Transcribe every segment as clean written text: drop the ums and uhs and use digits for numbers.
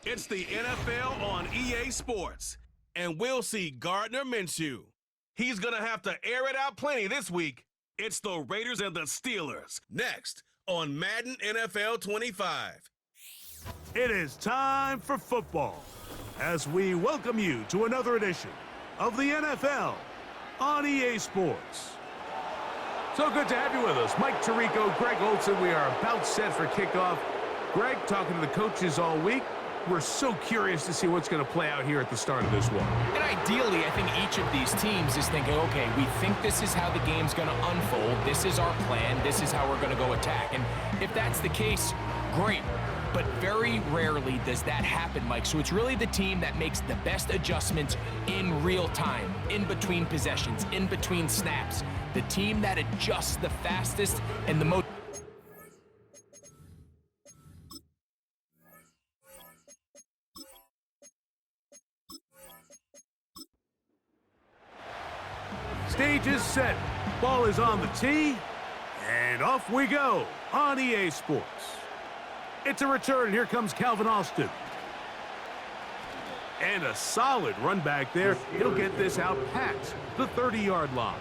It's the NFL on EA Sports, and we'll see Gardner Minshew. He's going to have to air it out plenty this week. It's the Raiders and the Steelers, next on Madden NFL 25. It is time for football as we welcome you to another edition of the NFL on EA Sports. So good to have you with us. Mike Tirico, Greg Olson. We are about set for kickoff. Greg, talking to the coaches all week. We're so curious to see what's going to play out here at the start of this one. And ideally, I think each of these teams is thinking, okay, we think this is how the game's going to unfold. This is our plan. This is how we're going to go attack. And if that's the case, great. But very rarely does that happen, Mike. So it's really the team that makes the best adjustments in real time, in between possessions, in between snaps. The team that adjusts the fastest and the most. Stage is set. Ball is on the tee. And off we go on EA Sports. It's a return. Here comes Calvin Austin. And a solid run back there. He'll get this out past the 30-yard line.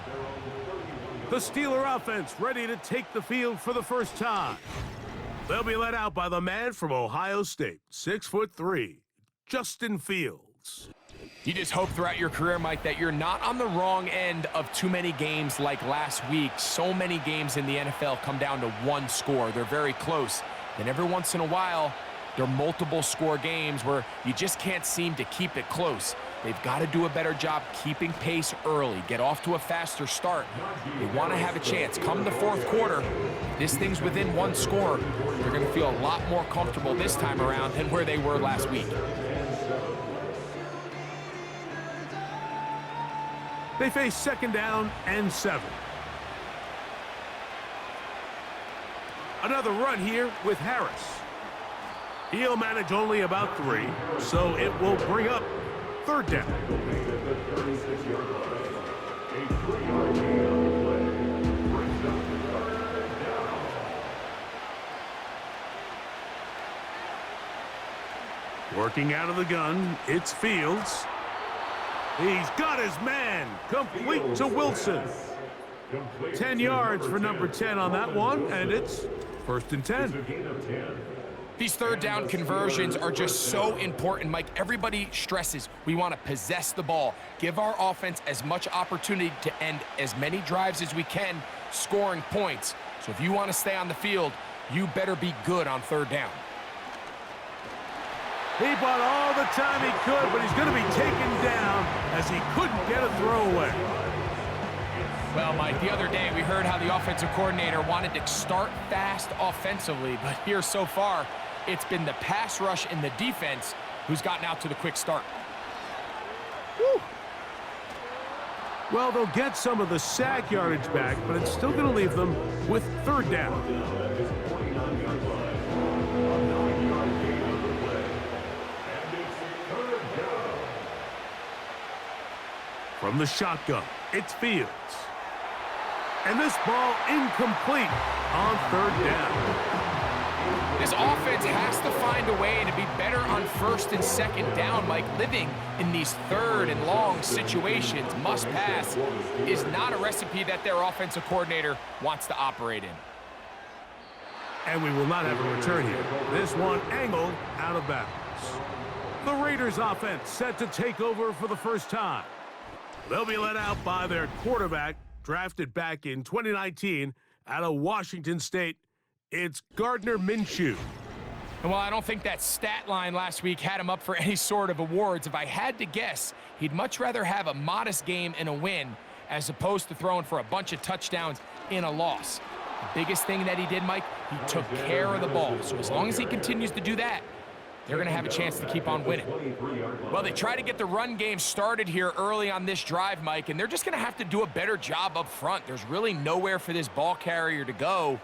The Steeler offense ready to take the field for the first time. They'll be led out by the man from Ohio State, 6'3", Justin Fields. You just hope throughout your career, Mike, that you're not on the wrong end of too many games like last week. So many games in the NFL come down to one score. They're very close. Then every once in a while, there are multiple score games where you just can't seem to keep it close. They've got to do a better job keeping pace early, get off to a faster start. They want to have a chance. Come the fourth quarter, this thing's within one score. They're going to feel a lot more comfortable this time around than where they were last week. They face second down and 7. Another run here with Harris. He'll manage only about 3, so it will bring up third down. Working out of the gun, it's Fields. He's got his man, complete to Wilson. 10 yards for number 10 on that one, and it's first and 10. These third down conversions are just so important, Mike. Everybody stresses we want to possess the ball, give our offense as much opportunity to end as many drives as we can, scoring points. So if you want to stay on the field, you better be good on third down. He bought all the time he could, but he's going to be taken down as he couldn't get a throwaway. Well, Mike, the other day we heard how the offensive coordinator wanted to start fast offensively, but here so far, it's been the pass rush and the defense who's gotten out to the quick start. Woo. Well, they'll get some of the sack yardage back, but it's still going to leave them with third down. From the shotgun, it's Fields. And this ball incomplete on third down. This offense has to find a way to be better on first and second down, Mike. Living in these third and long situations, must pass, is not a recipe that their offensive coordinator wants to operate in. And we will not have a return here. This one angled out of bounds. The Raiders offense set to take over for the first time. They'll be led out by their quarterback, drafted back in 2019 out of Washington State. It's Gardner Minshew. And while I don't think that stat line last week had him up for any sort of awards, if I had to guess, he'd much rather have a modest game and a win as opposed to throwing for a bunch of touchdowns in a loss. The biggest thing that he did, Mike, he took care of the ball. So as long as he continues to do that, they're going to have a chance to keep on winning. Well, they try to get the run game started here early on this drive, Mike, and they're just going to have to do a better job up front. There's really nowhere for this ball carrier to go.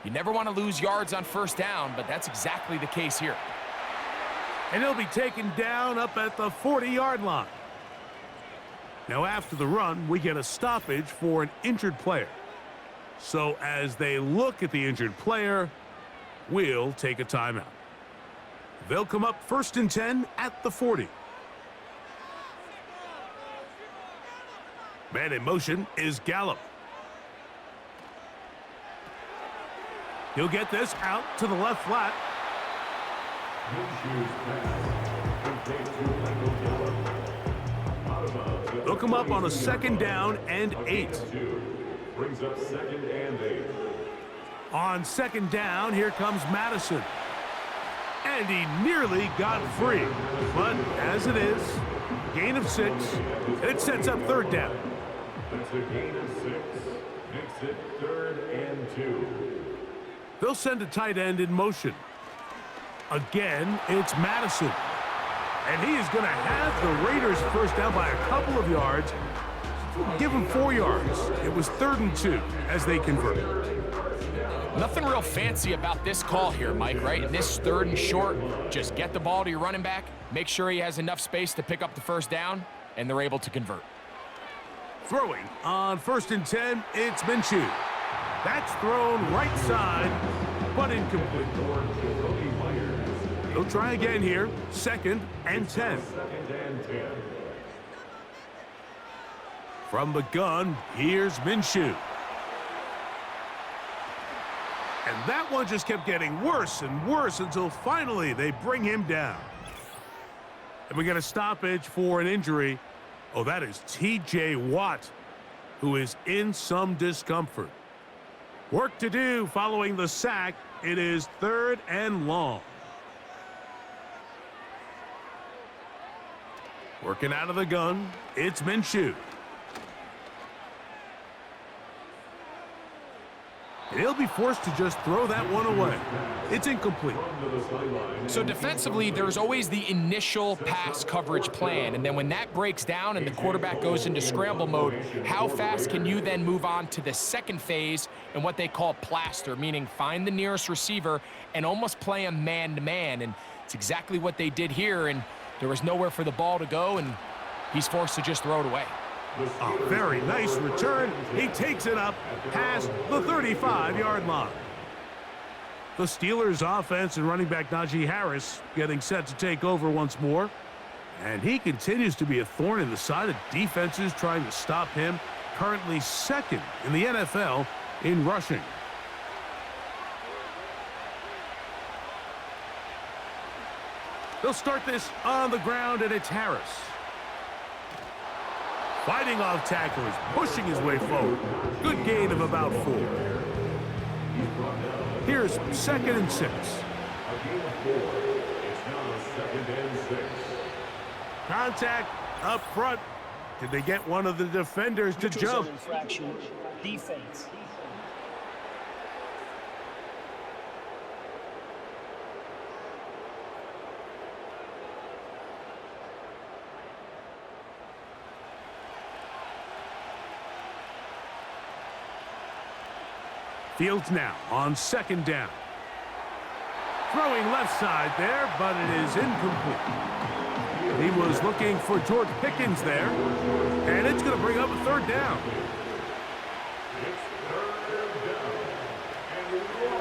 You never want to lose yards on first down, but that's exactly the case here. And he'll be taken down up at the 40-yard line. Now, after the run, we get a stoppage for an injured player. So as they look at the injured player, we'll take a timeout. They'll come up 1st and 10 at the 40. Man in motion is Gallup. He'll get this out to the left flat. They'll come up on a 2nd down and 8. Brings up 2nd and 8. On 2nd down, here comes Madison. And he nearly got free. But as it is, gain of 6, and it sets up 3rd down. That's a gain of 6. Makes it 3rd and 2. They'll send a tight end in motion. Again, it's Madison. And he is going to have the Raiders first down by a couple of yards. Give him 4 yards. It was 3rd and 2 as they convert. Nothing real fancy about this call here, Mike, right? In this 3rd and short, just get the ball to your running back, make sure he has enough space to pick up the first down, and they're able to convert. Throwing on 1st and 10, it's Minshew. That's thrown right side, but incomplete. He'll try again here, 2nd and 10. From the gun, here's Minshew. And that one just kept getting worse and worse until finally they bring him down. And we get a stoppage for an injury. Oh, that is T.J. Watt, who is in some discomfort. Work to do following the sack. It is 3rd and long. Working out of the gun, it's Minshew. And he'll be forced to just throw that one away. It's incomplete. So defensively, there's always the initial pass coverage plan, and then when that breaks down and the quarterback goes into scramble mode, how fast can you then move on to the second phase and what they call plaster, meaning find the nearest receiver and almost play him man-to-man, and it's exactly what they did here, and there was nowhere for the ball to go, and he's forced to just throw it away. A very nice return. He takes it up past the 35-yard line. The Steelers' offense and running back Najee Harris getting set to take over once more. And he continues to be a thorn in the side of defenses trying to stop him. Currently 2nd in the NFL in rushing. They'll start this on the ground, and it's Harris. Fighting off tacklers, pushing his way forward. Good gain of about 4. Here's 2nd and 6. A gain of 4. It's now 2nd and 6. Contact up front. Did they get one of the defenders to jump? Infraction, defense. Fields now on 2nd down. Throwing left side there, but it is incomplete. He was looking for George Pickens there, and it's going to bring up a 3rd down.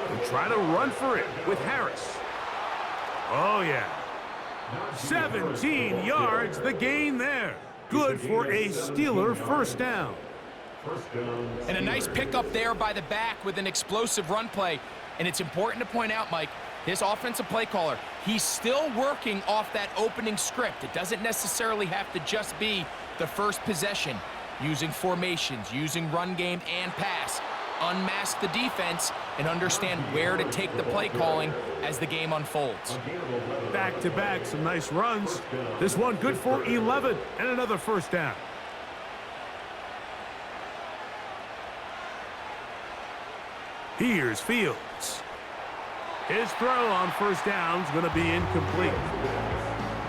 And try to run for it with Harris. Oh, yeah. 17 yards, the gain there. Good for a Steeler first down. And a nice pickup there by the back with an explosive run play. And it's important to point out, Mike, this offensive play caller, he's still working off that opening script. It doesn't necessarily have to just be the first possession. Using formations, using run game and pass. Unmask the defense and understand where to take the play calling as the game unfolds. Back-to-back, some nice runs. This one good for 11 and another first down. Here's Fields. His throw on first down is going to be incomplete.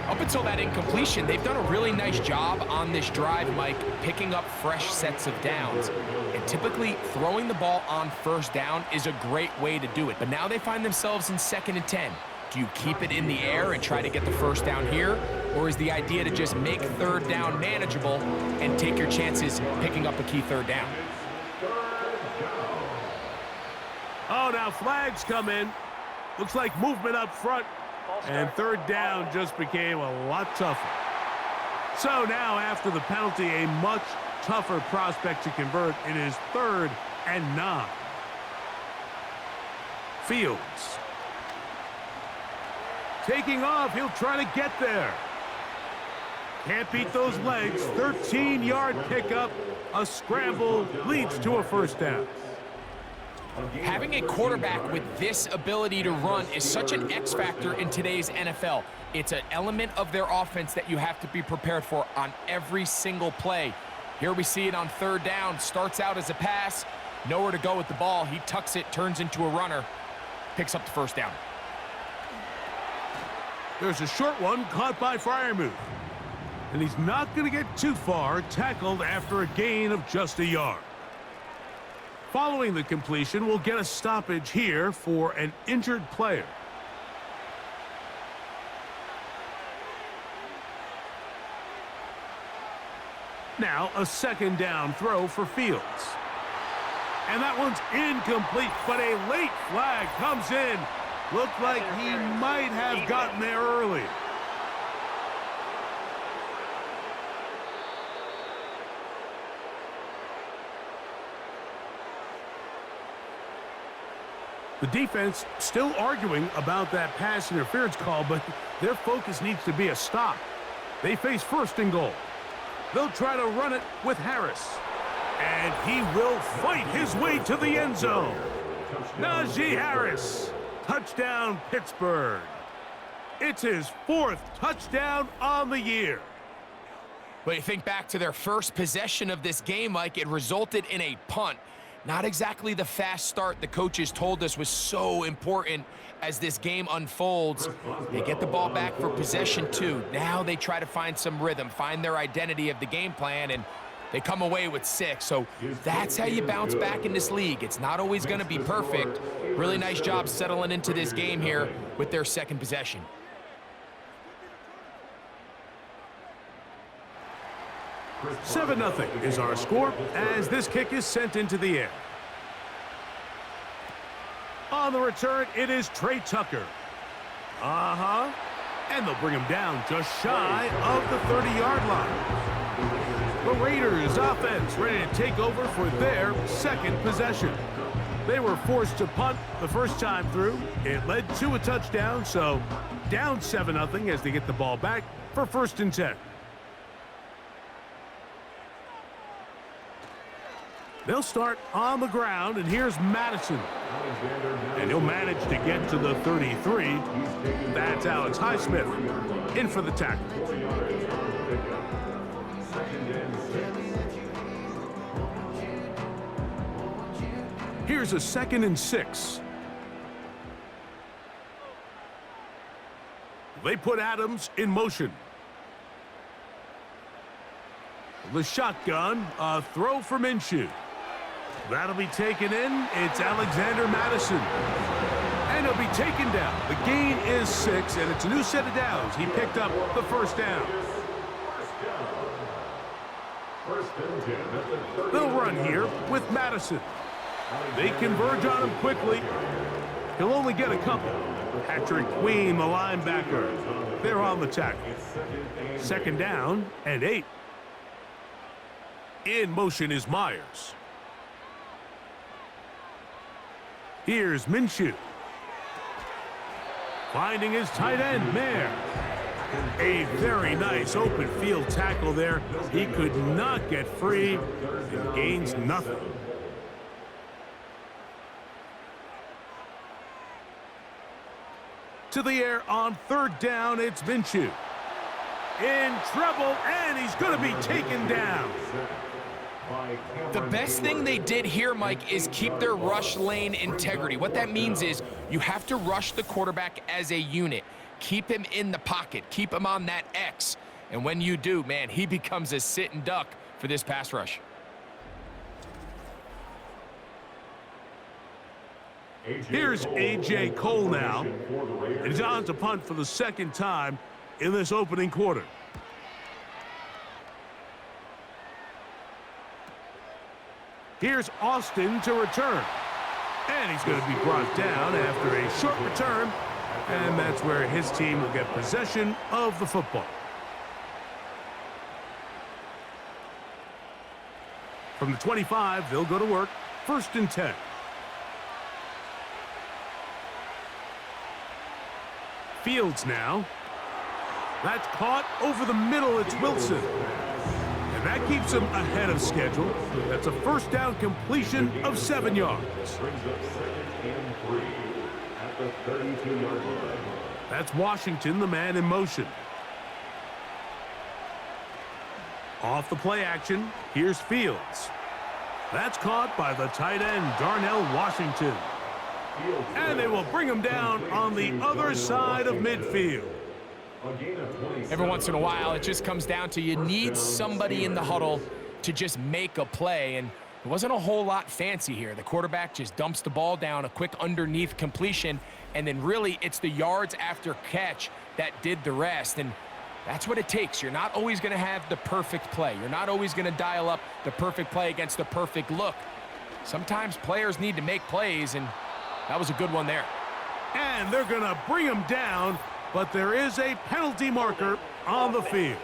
Up until that incompletion, they've done a really nice job on this drive, Mike, picking up fresh sets of downs. And typically, throwing the ball on first down is a great way to do it. But now they find themselves in 2nd and 10. Do you keep it in the air and try to get the first down here? Or is the idea to just make 3rd down manageable and take your chances picking up a key 3rd down? Oh, now flags come in. Looks like movement up front. And third down just became a lot tougher. So now after the penalty, a much tougher prospect to convert. It is 3rd and 9. Fields. Taking off, he'll try to get there. Can't beat those legs. 13-yard pickup. A scramble leads to a first down. Having a quarterback with this ability to run is such an X factor in today's NFL. It's an element of their offense that you have to be prepared for on every single play. Here we see it on 3rd down. Starts out as a pass. Nowhere to go with the ball. He tucks it, turns into a runner. Picks up the first down. There's a short one caught by Freiermuth. And he's not going to get too far, tackled after a gain of just a yard. Following the completion, we'll get a stoppage here for an injured player. Now a 2nd down throw for Fields. And that one's incomplete, but a late flag comes in. Looked like he might have gotten there early. The defense still arguing about that pass interference call, but their focus needs to be a stop. They face 1st and goal. They'll try to run it with Harris. And he will fight his way to the end zone. Najee Harris. Touchdown, Pittsburgh. It's his 4th touchdown on the year. But you think back to their first possession of this game, Mike, it resulted in a punt. Not exactly the fast start the coaches told us was so important as this game unfolds. They get the ball back for possession 2. Now they try to find some rhythm, find their identity of the game plan, and they come away with 6. So that's how you bounce back in this league. It's not always going to be perfect. Really nice job settling into this game here with their 2nd possession. Seven 0 is our score as this kick is sent into the air. On the return, it is Trey Tucker. And they'll bring him down just shy of the 30-yard line. The Raiders offense ready to take over for their 2nd possession. They were forced to punt the first time through. It led to a touchdown, so down 7 0 as they get the ball back for 1st and 10. They'll start on the ground, and here's Madison. And he'll manage to get to the 33. That's Alex Highsmith in for the tackle. Here's a 2nd and 6. They put Adams in motion. The shotgun, a throw for Minshew. That'll be taken in. It's Alexander Madison. And he'll be taken down. The gain is 6, and it's a new set of downs. He picked up the 1st down. They'll run here with Madison. They converge on him quickly. He'll only get a couple. Patrick Queen, the linebacker. They're on the tackle. 2nd down and 8. In motion is Myers. Here's Minshew. Finding his tight end, Mayer. A very nice open field tackle there. He could not get free and gains nothing. To the air on 3rd down, it's Minshew. In trouble, and he's going to be taken down. The best thing they did here, Mike, is keep their rush lane integrity. What that means is you have to rush the quarterback as a unit. Keep him in the pocket. Keep him on that X. And when you do, man, he becomes a sitting duck for this pass rush. Here's A.J. Cole now. And he's on to punt for the 2nd time in this opening quarter. Here's Austin to return. And he's going to be brought down after a short return And that's where his team will get possession of the football. From the 25, they'll go to work. 1st and 10. Fields now. That's caught over the middle. It's Wilson. And that keeps him ahead of schedule. That's a 1st down completion of 7 yards. Brings up 2nd and 3 at the 32-yard line. That's Washington, the man in motion. Off the play action, here's Fields. That's caught by the tight end, Darnell Washington. And they will bring him down on the other side of midfield. Every once in a while, it just comes down to you need somebody in the huddle to just make a play, and it wasn't a whole lot fancy here. The quarterback just dumps the ball down, a quick underneath completion, and then really it's the yards after catch that did the rest, and that's what it takes. You're not always going to have the perfect play. You're not always going to dial up the perfect play against the perfect look. Sometimes players need to make plays, and that was a good one there. And they're going to bring him down, but there is a penalty marker on the field.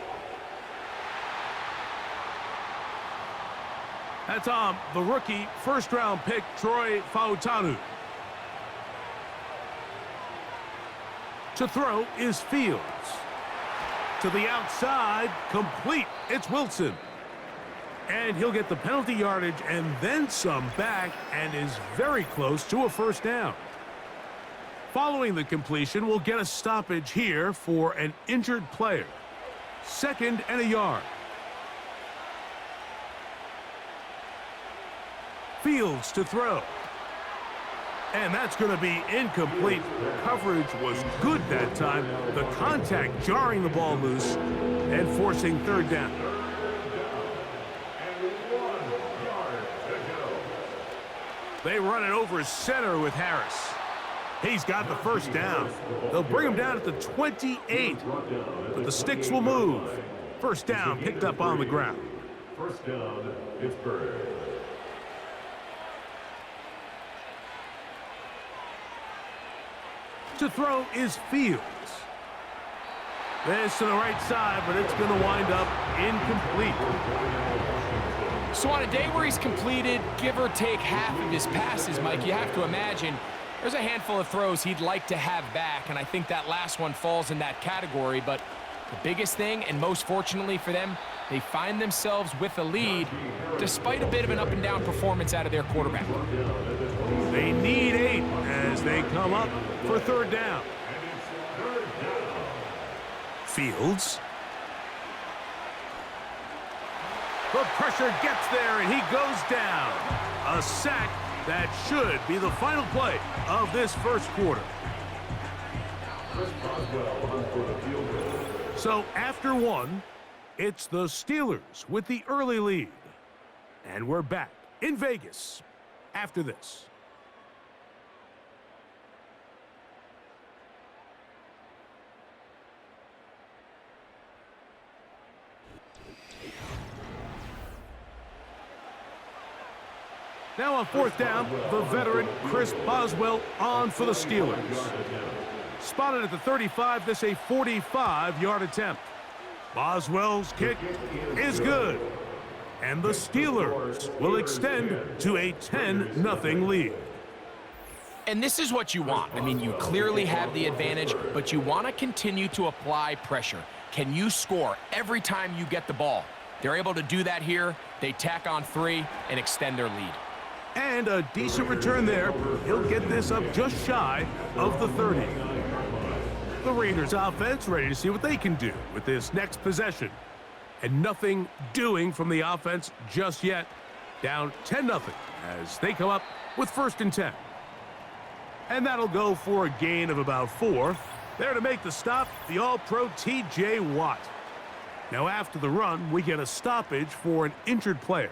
That's the rookie 1st-round pick, Troy Fautanu. To throw is Fields. To the outside, complete. It's Wilson. And he'll get the penalty yardage and then some back and is very close to a 1st down. Following the completion, we'll get a stoppage here for an injured player. 2nd and a yard. Fields to throw. And that's going to be incomplete. Coverage was good that time. The contact jarring the ball loose and forcing 3rd down. They run it over center with Harris. He's got the 1st down. They'll bring him down at the 28, but the sticks will move. 1st down picked up on the ground. 1st down, Pittsburgh. To throw is Fields. This to the right side, but it's going to wind up incomplete. So on a day where he's completed, give or take half of his passes, Mike, you have to imagine there's a handful of throws he'd like to have back, and I think that last one falls in that category. But the biggest thing, and most fortunately for them, they find themselves with a lead despite a bit of an up-and-down performance out of their quarterback. They need 8 as they come up for 3rd down. Fields. The pressure gets there, and he goes down. A sack that should be the final play of this 1st quarter. So after 1, it's the Steelers with the early lead. And we're back in Vegas after this. Now on 4th down, the veteran Chris Boswell on for the Steelers. Spotted at the 35, this a 45-yard attempt. Boswell's kick is good. And the Steelers will extend to a 10-0 lead. And this is what you want. I mean, you clearly have the advantage, but you want to continue to apply pressure. Can you score every time you get the ball? They're able to do that here. They tack on 3 and extend their lead. And a decent return there. He'll get this up just shy of the 30. The Raiders offense ready to see what they can do with this next possession. And nothing doing from the offense just yet. Down 10-0 as they come up with 1st and 10. And that'll go for a gain of about 4. There to make the stop, the All-Pro T.J. Watt. Now after the run, we get a stoppage for an injured player.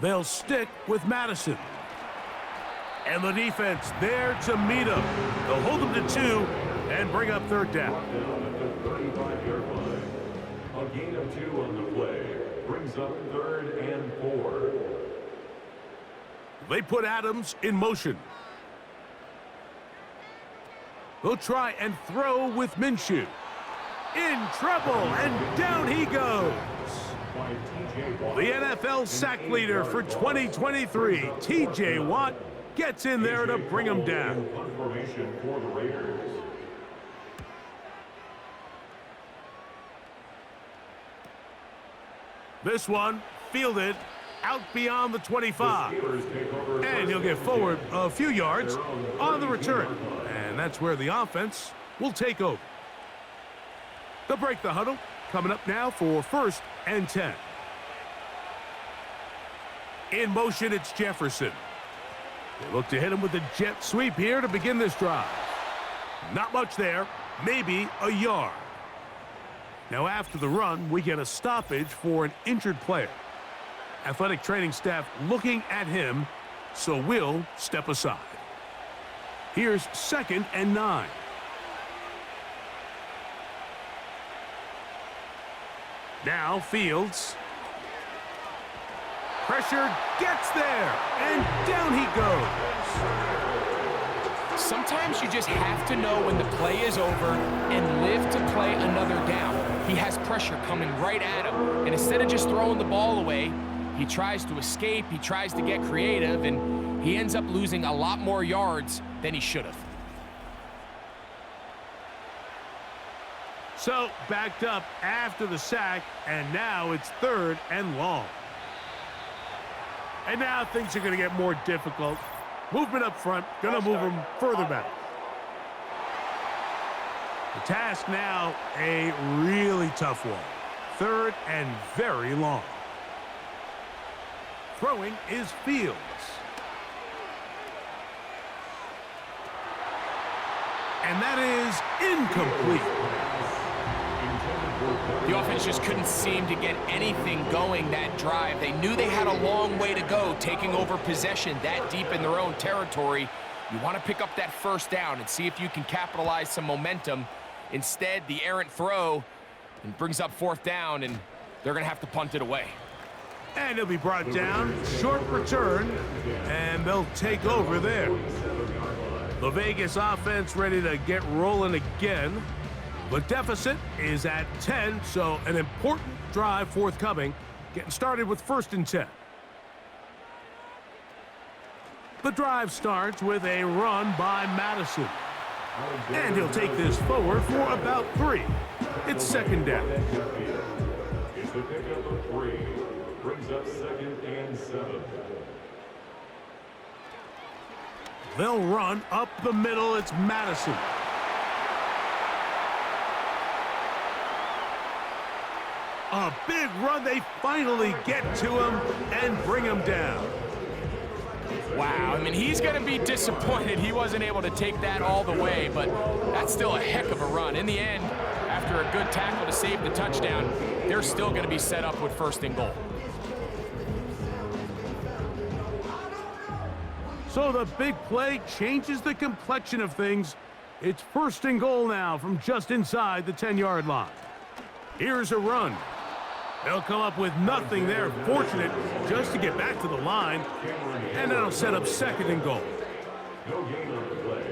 They'll stick with Madison. And the defense there to meet him. They'll hold him to 2 and bring up 3rd down. At the 35-yard line. A gain of 2 on the play. Brings up 3rd and 4. They put Adams in motion. They'll try and throw with Minshew. In trouble, and down he goes. The NFL sack leader for 2023, T.J. Watt, gets in there to bring him down. This one fielded out beyond the 25. And he'll get forward a few yards on the return. And that's where the offense will take over. They'll break the huddle. Coming up now for 1st and 10. In motion, it's Jefferson. They look to hit him with a jet sweep here to begin this drive. Not much there, maybe a yard. Now after the run, we get a stoppage for an injured player. Athletic training staff looking at him, so we'll step aside. Here's 2nd and 9. Now Fields. Pressure gets there, and down he goes. Sometimes you just have to know when the play is over and live to play another down. He has pressure coming right at him, and instead of just throwing the ball away, he tries to escape, he tries to get creative, and he ends up losing a lot more yards than he should have. So, backed up after the sack, and now it's 3rd and long. And now things are going to get more difficult. Movement up front, going to move them further back. The task now, a really tough one. 3rd and very long. Throwing is Fields. And that is incomplete. The offense just couldn't seem to get anything going that drive. They knew they had a long way to go, taking over possession that deep in their own territory. You want to pick up that 1st down and see if you can capitalize some momentum. Instead, the errant throw and brings up 4th down, and they're going to have to punt it away. And he'll be brought down, short return, and they'll take over there. The Vegas offense ready to get rolling again. The deficit is at 10, so an important drive forthcoming. Getting started with 1st and 10. The drive starts with a run by Madison. And he'll take this forward for about 3. It's 2nd down. It's the pickup of 3. Brings up 2nd and 7. They'll run up the middle. It's Madison. A big run. They finally get to him and bring him down. Wow, I mean, he's going to be disappointed he wasn't able to take that all the way, but that's still a heck of a run. In the end, after a good tackle to save the touchdown, they're still going to be set up with 1st and goal. So the big play changes the complexion of things. It's 1st and goal now from just inside the 10-yard line. Here's a run. They'll come up with nothing there. Fortunate just to get back to the line. And that'll set up 2nd and goal. No gain on the play.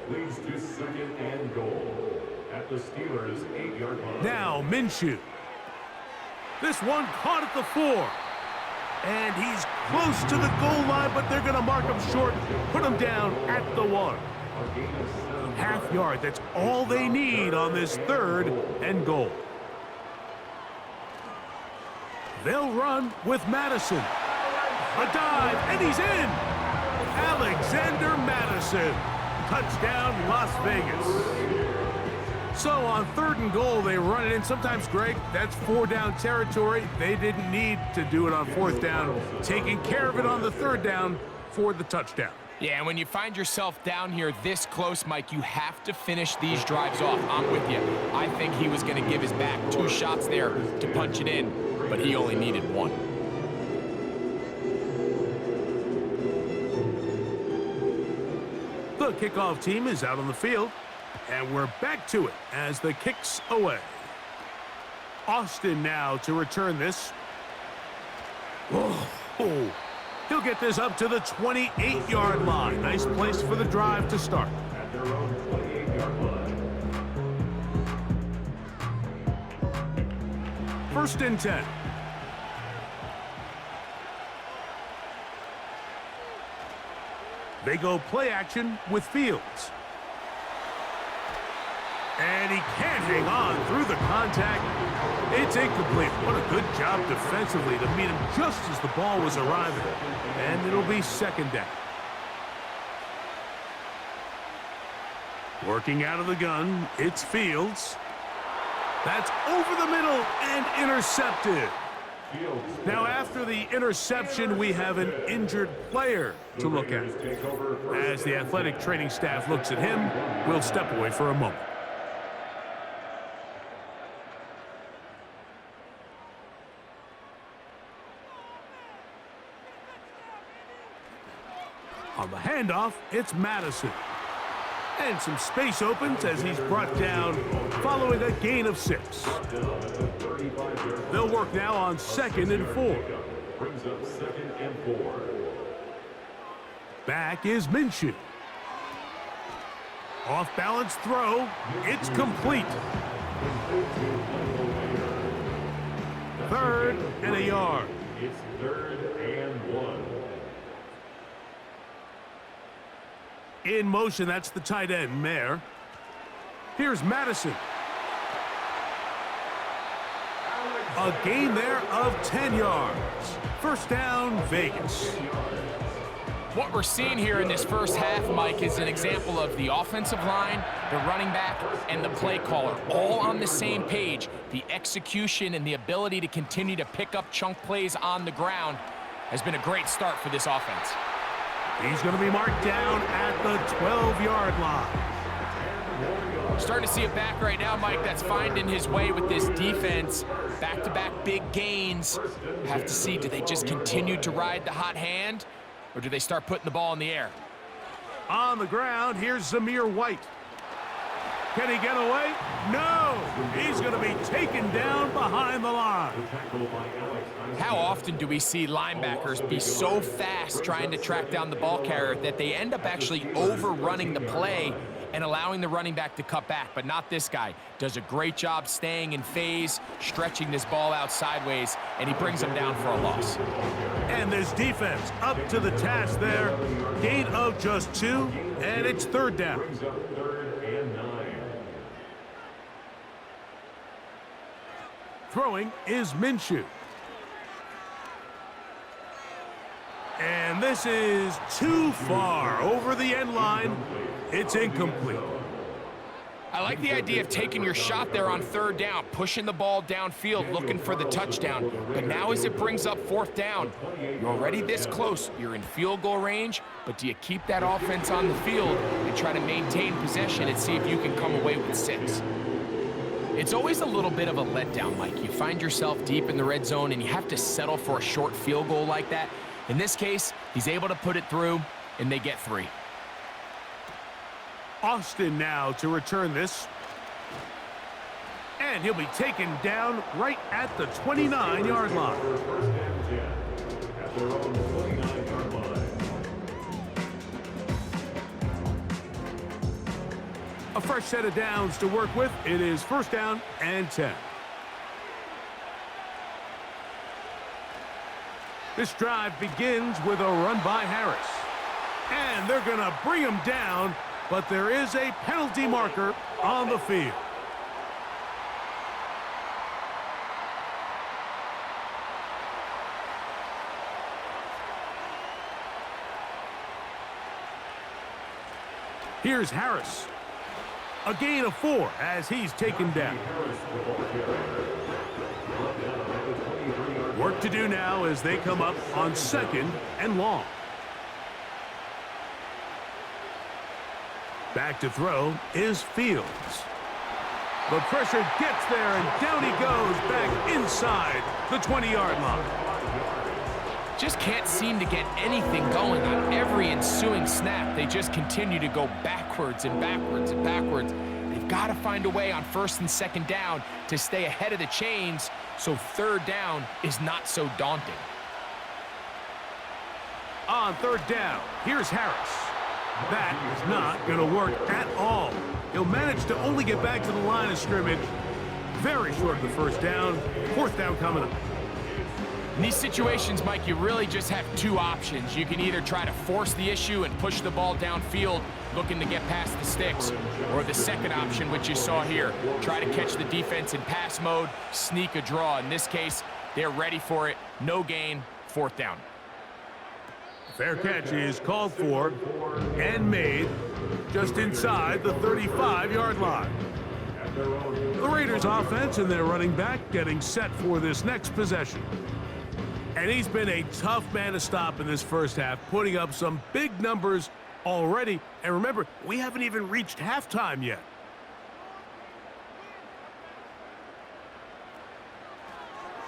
Leads to 2nd and goal at the Steelers' 8-yard line. Now Minshew. This one caught at the 4. And he's close to the goal line, but they're going to mark him short, put him down at the 1. Half yard, that's all they need on this 3rd and goal. They'll run with Madison. A dive, and he's in. Alexander Madison. Touchdown, Las Vegas. So on 3rd and goal, they run it in. Sometimes, Greg, that's 4-down territory. They didn't need to do it on 4th down. Taking care of it on the 3rd down for the touchdown. Yeah, and when you find yourself down here this close, Mike, you have to finish these drives off. I'm with you. I think he was going to give his back 2 shots there to punch it in, but he only needed 1. The kickoff team is out on the field, and we're back to it as the kick's away. Austin now to return this. Whoa. He'll get get this up to the 28-yard line. Nice place for the drive to start. At their own 28-yard line. 1st and 10. They go play action with Fields. And he can't hang on through the contact. It's incomplete. What a good job defensively to meet him just as the ball was arriving. And it'll be 2nd down. Working out of the gun, it's Fields. That's over the middle and intercepted. Now, after the interception, we have an injured player to look at. As the athletic training staff looks at him, we'll step away for a moment. On the handoff, it's Madison. And some space opens as he's brought down following a gain of 6. They'll work now on 2nd and 4. Brings up 2nd and 4. Back is Minshew. Off-balance throw. It's complete. 3rd and a yard. It's 3rd and 1. In motion, that's the tight end, Mayer. Here's Madison. A gain there of 10 yards. 1st down, Vegas. What we're seeing here in this first half, Mike, is an example of the offensive line, the running back, and the play caller all on the same page. The execution and the ability to continue to pick up chunk plays on the ground has been a great start for this offense. He's going to be marked down at the 12-yard line. Starting to see it back right now, Mike, that's finding his way with this defense. Back-to-back big gains. Have to see, do they just continue to ride the hot hand, or do they start putting the ball in the air? On the ground, here's Zamir White. Can he get away? No! He's going to be taken down behind the line. How often do we see linebackers be so fast trying to track down the ball carrier that they end up actually overrunning the play and allowing the running back to cut back? But not this guy. Does a great job staying in phase, stretching this ball out sideways, and he brings him down for a loss. And this defense up to the task there. Gain of just 2, and it's 3rd down. Brings up 3rd and 9. Throwing is Minshew. And this is too far over the end line. It's incomplete. I like the idea of taking your shot there on 3rd down, pushing the ball downfield, looking for the touchdown. But now as it brings up 4th down, you're already this close. You're in field goal range, but do you keep that offense on the field and try to maintain possession and see if you can come away with 6? It's always a little bit of a letdown, Mike. You find yourself deep in the red zone and you have to settle for a short field goal like that. In this case, he's able to put it through, and they get 3. Austin now to return this. And he'll be taken down right at the 29-yard line. 1st and 10. At their own 29-yard line. A fresh set of downs to work with. It is 1st down and 10. This drive begins with a run by Harris. And they're going to bring him down, but there is a penalty marker on the field. Here's Harris. A gain of 4 as he's taken down. Work to do now as they come up on 2nd and long. Back to throw is Fields. The pressure gets there, and down he goes back inside the 20-yard line. Just can't seem to get anything going on every ensuing snap. They just continue to go backwards and backwards and backwards. They've got to find a way on 1st and 2nd down to stay ahead of the chains so 3rd down is not so daunting. On third down, here's Harris. That is not going to work at all. He'll manage to only get back to the line of scrimmage. Very short of the first down. Fourth down coming up. In these situations, Mike, you really just have two options. You can either try to force the issue and push the ball downfield, looking to get past the sticks, or the second option, which you saw here, try to catch the defense in pass mode, sneak a draw. In this case, they're ready for it. No gain, fourth down. Fair catch is called for and made just inside the 35-yard line. The Raiders offense and their running back getting set for this next possession. And he's been a tough man to stop in this first half, putting up some big numbers already. And remember, we haven't even reached halftime yet.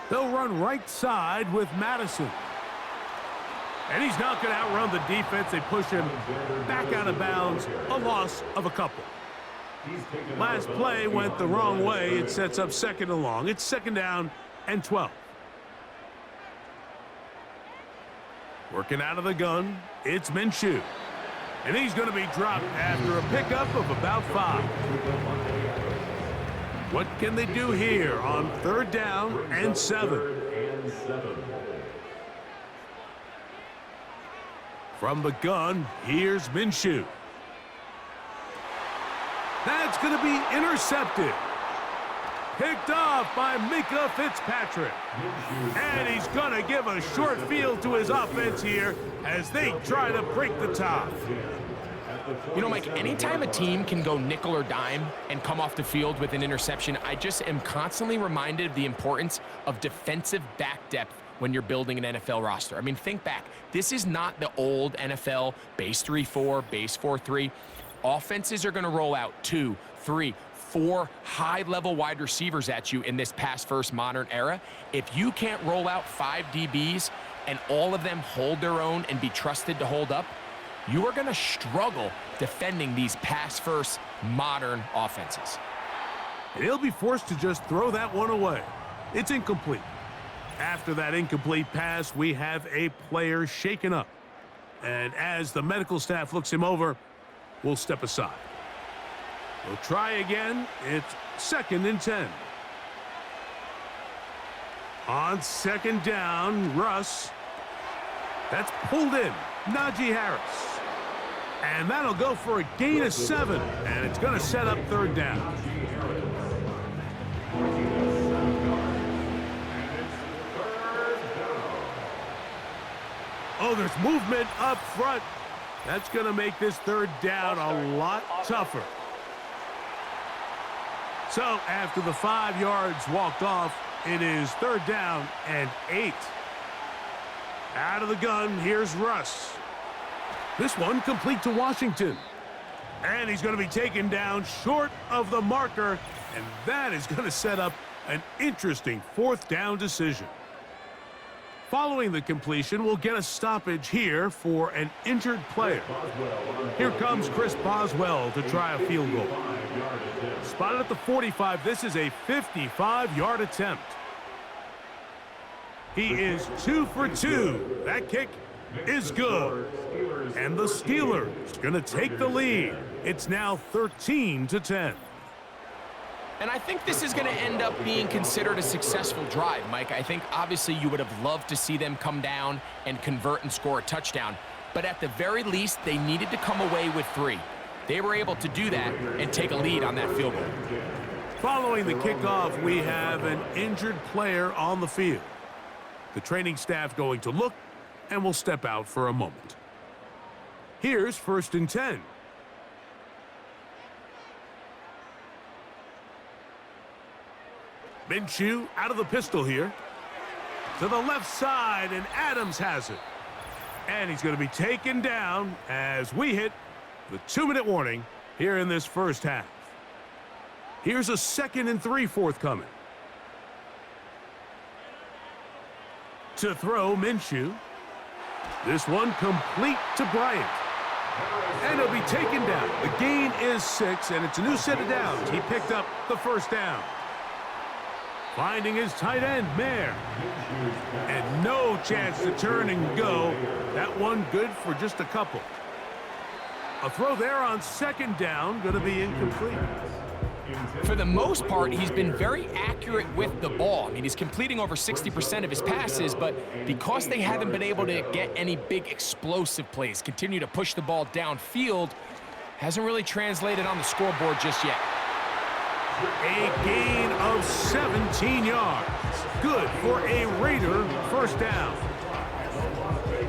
They'll run right side with Madison. And he's not going to outrun the defense. They push him back out of bounds, a loss of a couple. Last play went the wrong way. It sets up second and long. It's second down and 12. Working out of the gun, it's Minshew. And he's going to be dropped after a pickup of about 5. What can they do here on third down and 7? From the gun, here's Minshew. That's going to be intercepted. Picked off by Mika Fitzpatrick. And he's going to give a short field to his offense here as they try to break the tie. You know, Mike, anytime a team can go nickel or dime and come off the field with an interception, I just am constantly reminded of the importance of defensive back depth when you're building an NFL roster. I mean, think back. This is not the old NFL base 3-4, base 4-3. Offenses are going to roll out 2, 3, 4 high-level wide receivers at you in this pass-first modern era. If you can't roll out 5 DBs and all of them hold their own and be trusted to hold up, you are going to struggle defending these pass-first modern offenses. And he'll be forced to just throw that one away. It's incomplete. After that incomplete pass, we have a player shaken up. And as the medical staff looks him over, we'll step aside. We'll try again. It's second and 10. On second down, Russ. That's pulled in. Najee Harris. And that'll go for a gain of 7. And it's going to set up third down. Oh, there's movement up front. That's going to make this third down a lot tougher. So after the 5 yards walked off, it is third down and 8. Out of the gun, here's Russ. This one complete to Washington. And he's going to be taken down short of the marker, and that is going to set up an interesting fourth down decision. Following the completion, we'll get a stoppage here for an injured player. Here comes Chris Boswell to try a field goal. Spotted at the 45, this is a 55-yard attempt. He is 2 for 2. That kick is good. And the Steelers going to take the lead. It's now 13-10. And I think this is going to end up being considered a successful drive, Mike. I think obviously you would have loved to see them come down and convert and score a touchdown. But at the very least, they needed to come away with 3. They were able to do that and take a lead on that field goal. Following the kickoff, we have an injured player on the field. The training staff going to look, and will step out for a moment. Here's first and 10. Minshew out of the pistol here. To the left side, and Adams has it. And he's going to be taken down as we hit the 2-minute warning here in this first half. Here's a 2nd and 3 forthcoming. To throw, Minshew. This one complete to Bryant. And he'll be taken down. The gain is 6, and it's a new set of downs. He picked up the first down. Finding his tight end, Mayer. And no chance to turn and go. That one good for just a couple. A throw there on second down, going to be incomplete. For the most part, he's been very accurate with the ball. I mean, he's completing over 60% of his passes, but because they haven't been able to get any big explosive plays, continue to push the ball downfield, hasn't really translated on the scoreboard just yet. A gain of 17 yards. Good for a Raider first down.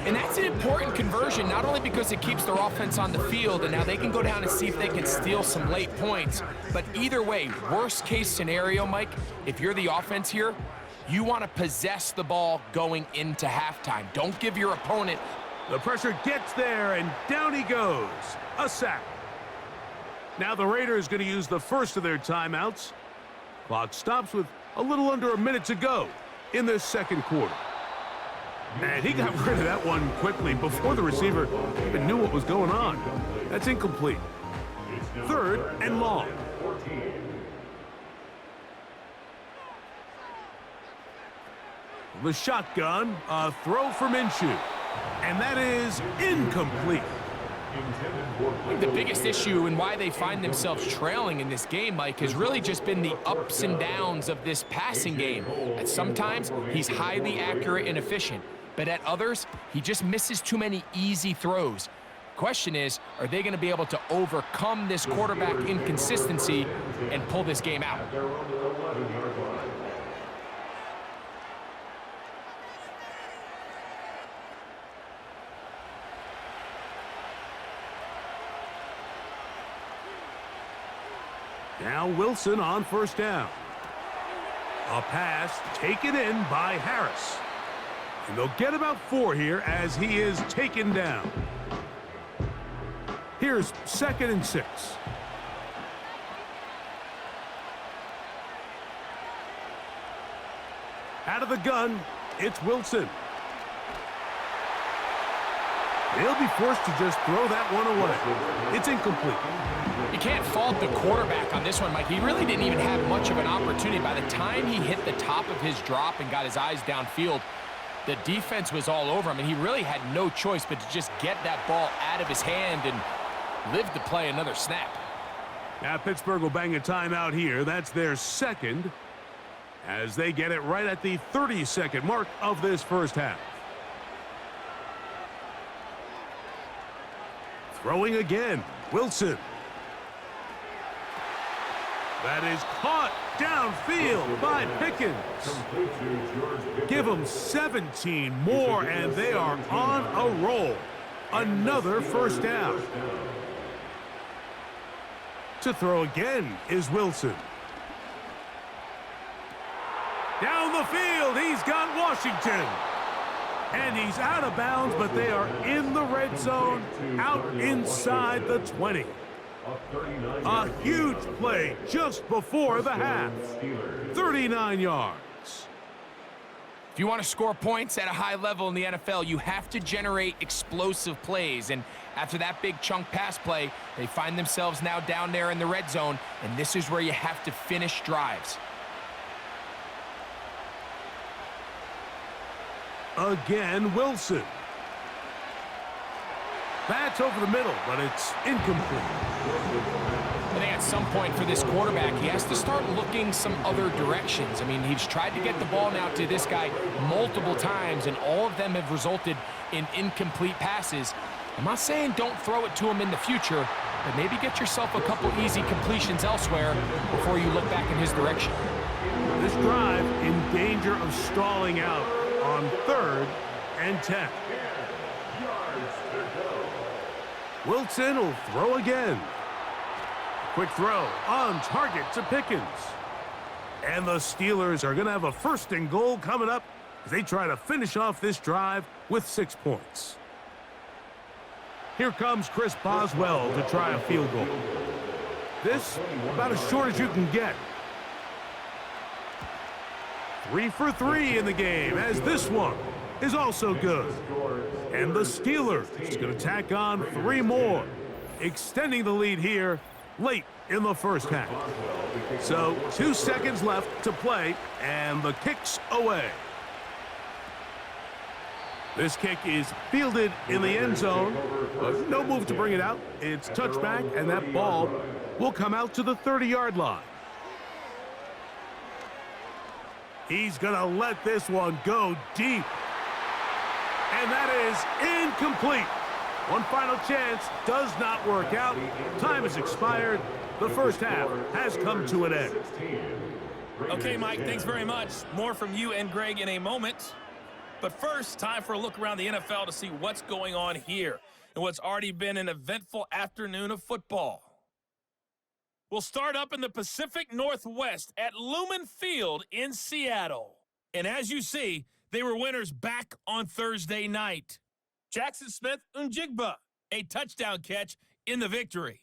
And that's an important conversion, not only because it keeps their offense on the field, and now they can go down and see if they can steal some late points. But either way, worst case scenario, Mike, if you're the offense here, you want to possess the ball going into halftime. Don't give your opponent. The pressure gets there, and down he goes. A sack. Now the Raiders going to use the first of their timeouts. Clock stops with a little under a minute to go in this second quarter. And he got rid of that one quickly before the receiver even knew what was going on. That's incomplete. Third and long. The shotgun, a throw for Minshew. And that is incomplete. I think the biggest issue and why they find themselves trailing in this game, Mike, has really just been the ups and downs of this passing game. At sometimes, he's highly accurate and efficient, but at others, he just misses too many easy throws. Question is, are they going to be able to overcome this quarterback inconsistency and pull this game out? Now Wilson on first down. A pass taken in by Harris. And they'll get about 4 here as he is taken down. Here's 2nd and 6. Out of the gun, it's Wilson. They'll be forced to just throw that one away. It's incomplete. You can't fault the quarterback on this one, Mike. He really didn't even have much of an opportunity. By the time he hit the top of his drop and got his eyes downfield, the defense was all over him, and he really had no choice but to just get that ball out of his hand and live to play another snap. Now Pittsburgh will bang a timeout here. That's their second, as they get it right at the 30-second mark of this first half. Throwing again, Wilson. That is caught downfield by Pickens. Give them 17 more, and they are on a roll. Another first down. To throw again is Wilson. Down the field, he's got Washington. And he's out of bounds, but they are in the red zone, out inside the 20. A huge play just before the half. 39 yards. If you want to score points at a high level in the NFL, you have to generate explosive plays. And after that big chunk pass play, they find themselves now down there in the red zone, and this is where you have to finish drives. Again, Wilson. That's over the middle, but it's incomplete. I think at some point for this quarterback, he has to start looking some other directions. I mean, he's tried to get the ball now to this guy multiple times, and all of them have resulted in incomplete passes. I'm not saying don't throw it to him in the future, but maybe get yourself a couple easy completions elsewhere before you look back in his direction. This drive in danger of stalling out on 3rd and 10. Wilson will throw again. Quick throw on target to Pickens. And the Steelers are going to have a 1st and goal coming up as they try to finish off this drive with 6 points. Here comes Chris Boswell to try a field goal. This about as short as you can get. 3 for 3 in the game, as this one is also good. And the Steelers is going to tack on 3 more, extending the lead here late in the first half. So 2 seconds left to play, and the kick's away. This kick is fielded in the end zone. No move to bring it out. It's touchback, and that ball will come out to the 30-yard line. He's going to let this one go deep. And that is incomplete. One final chance does not work out. Time has expired. The first half has come to an end. Okay, Mike, thanks very much. More from you and Greg in a moment. But first, time for a look around the NFL to see what's going on here and what's already been an eventful afternoon of football. We'll start up in the Pacific Northwest at Lumen Field in Seattle. And as you see, they were winners back on Thursday night. Jackson Smith-Njigba, a touchdown catch in the victory.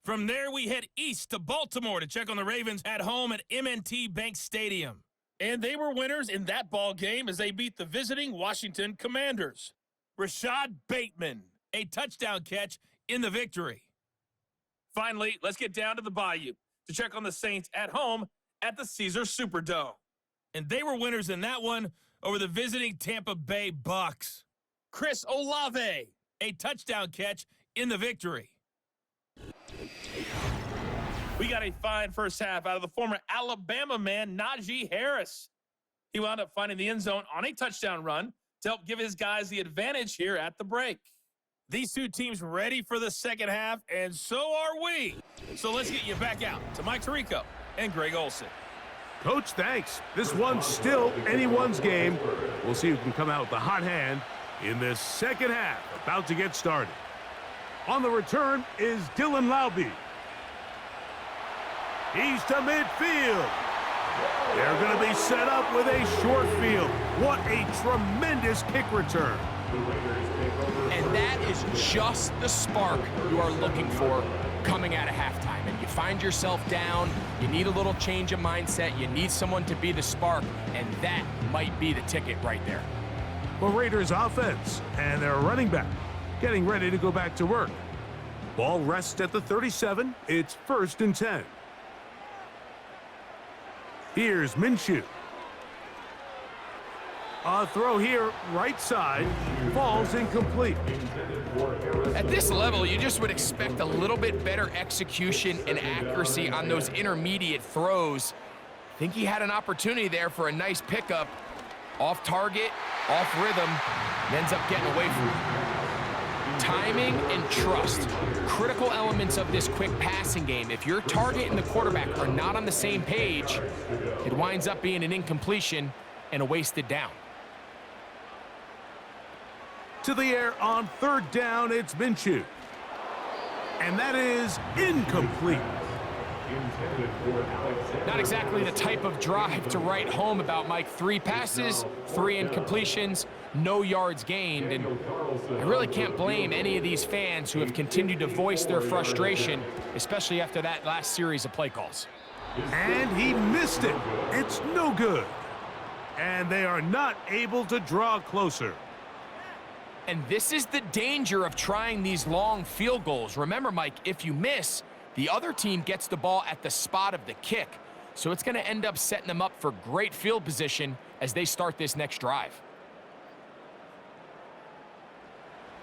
From there, we head east to Baltimore to check on the Ravens at home at M&T Bank Stadium. And they were winners in that ball game as they beat the visiting Washington Commanders. Rashad Bateman, a touchdown catch in the victory. Finally, let's get down to the Bayou to check on the Saints at home at the Caesars Superdome. And they were winners in that one over the visiting Tampa Bay Bucks. Chris Olave, a touchdown catch in the victory. We got a fine first half out of the former Alabama man, Najee Harris. He wound up finding the end zone on a touchdown run to help give his guys the advantage here at the break. These two teams ready for the second half, and so are we. So let's get you back out to Mike Tirico and Greg Olson. Coach, thanks. This one's still anyone's game. We'll see who can come out with the hot hand in this second half, about to get started. On the return is Dylan Laube. He's to midfield. They're going to be set up with a short field. What a tremendous kick return. And that is just the spark you are looking for coming out of halftime. And you find yourself down, you need a little change of mindset, you need someone to be the spark, and that might be the ticket right there. The Raiders offense and their running back getting ready to go back to work. Ball rests at the 37. It's 1st and 10. Here's Minshew. A throw here, right side, falls incomplete. At this level, you just would expect a little bit better execution and accuracy on those intermediate throws. I think he had an opportunity there for a nice pickup. Off target, off rhythm, and ends up getting away from it. Timing and trust, critical elements of this quick passing game. If your target and the quarterback are not on the same page, it winds up being an incompletion and a wasted down. To the air on 3rd down, it's Minshew. And that is incomplete. Not exactly the type of drive to write home about, Mike. 3 passes, 3 incompletions, no yards gained. And I really can't blame any of these fans who have continued to voice their frustration, especially after that last series of play calls. And he missed it. It's no good. And they are not able to draw closer. And this is the danger of trying these long field goals. Remember, Mike, if you miss, the other team gets the ball at the spot of the kick. So it's going to end up setting them up for great field position as they start this next drive.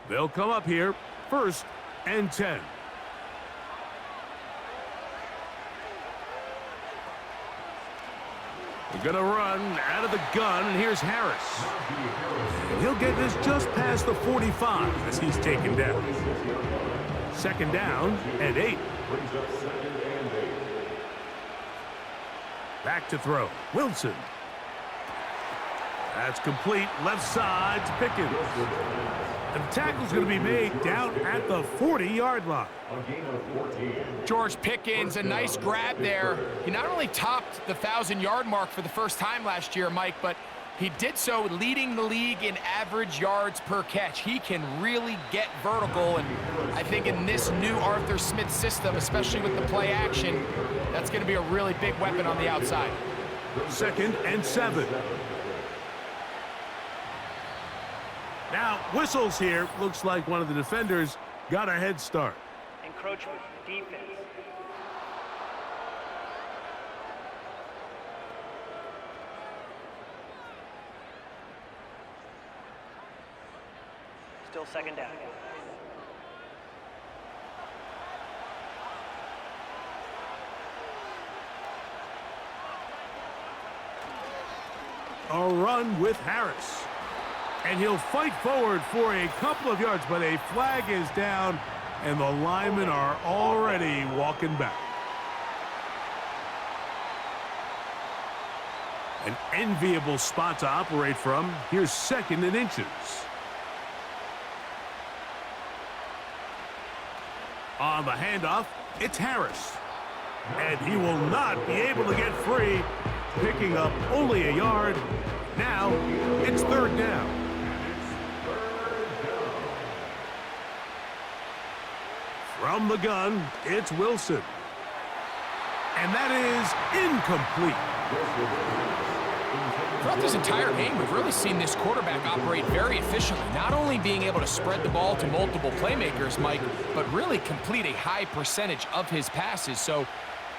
They'll come up here, 1st and 10. They're going to run out of the gun, and here's Harris. He'll get this just past the 45 as he's taken down. 2nd down and 8. Back to throw. Wilson. That's complete. Left side to Pickens. And the tackle's going to be made down at the 40-yard line. George Pickens, a nice grab there. He not only topped the 1,000-yard mark for the first time last year, Mike, but he did so leading the league in average yards per catch. He can really get vertical, and I think in this new Arthur Smith system, especially with the play action, that's going to be a really big weapon on the outside. 2nd and 7. Now, whistles here. Looks like one of the defenders got a head start. Encroachment, defense. Still second down. A run with Harris. And he'll fight forward for a couple of yards, but a flag is down, and the linemen are already walking back. An enviable spot to operate from. Here's 2nd and inches. On the handoff, it's Harris. And he will not be able to get free, picking up only a yard. Now, it's 3rd down. From the gun, it's Wilson. And that is incomplete. Throughout this entire game, we've really seen this quarterback operate very efficiently, not only being able to spread the ball to multiple playmakers, Mike, but really complete a high percentage of his passes. So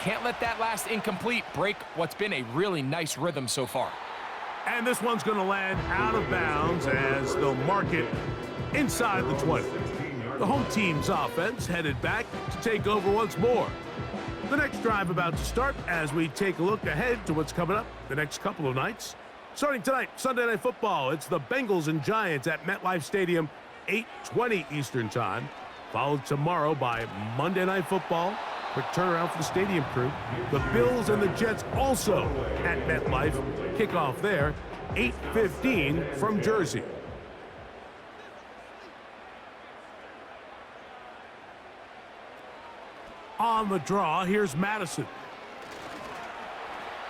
can't let that last incomplete break what's been a really nice rhythm so far. And this one's going to land out of bounds as they'll mark it inside the 20. The home team's offense headed back to take over once more. The next drive about to start as we take a look ahead to what's coming up the next couple of nights. Starting tonight, Sunday Night Football, it's the Bengals and Giants at MetLife Stadium, 8:20 Eastern Time. Followed tomorrow by Monday Night Football. Quick turnaround for the stadium crew. The Bills and the Jets also at MetLife. Kickoff there, 8:15 from Jersey. On the draw, here's Madison.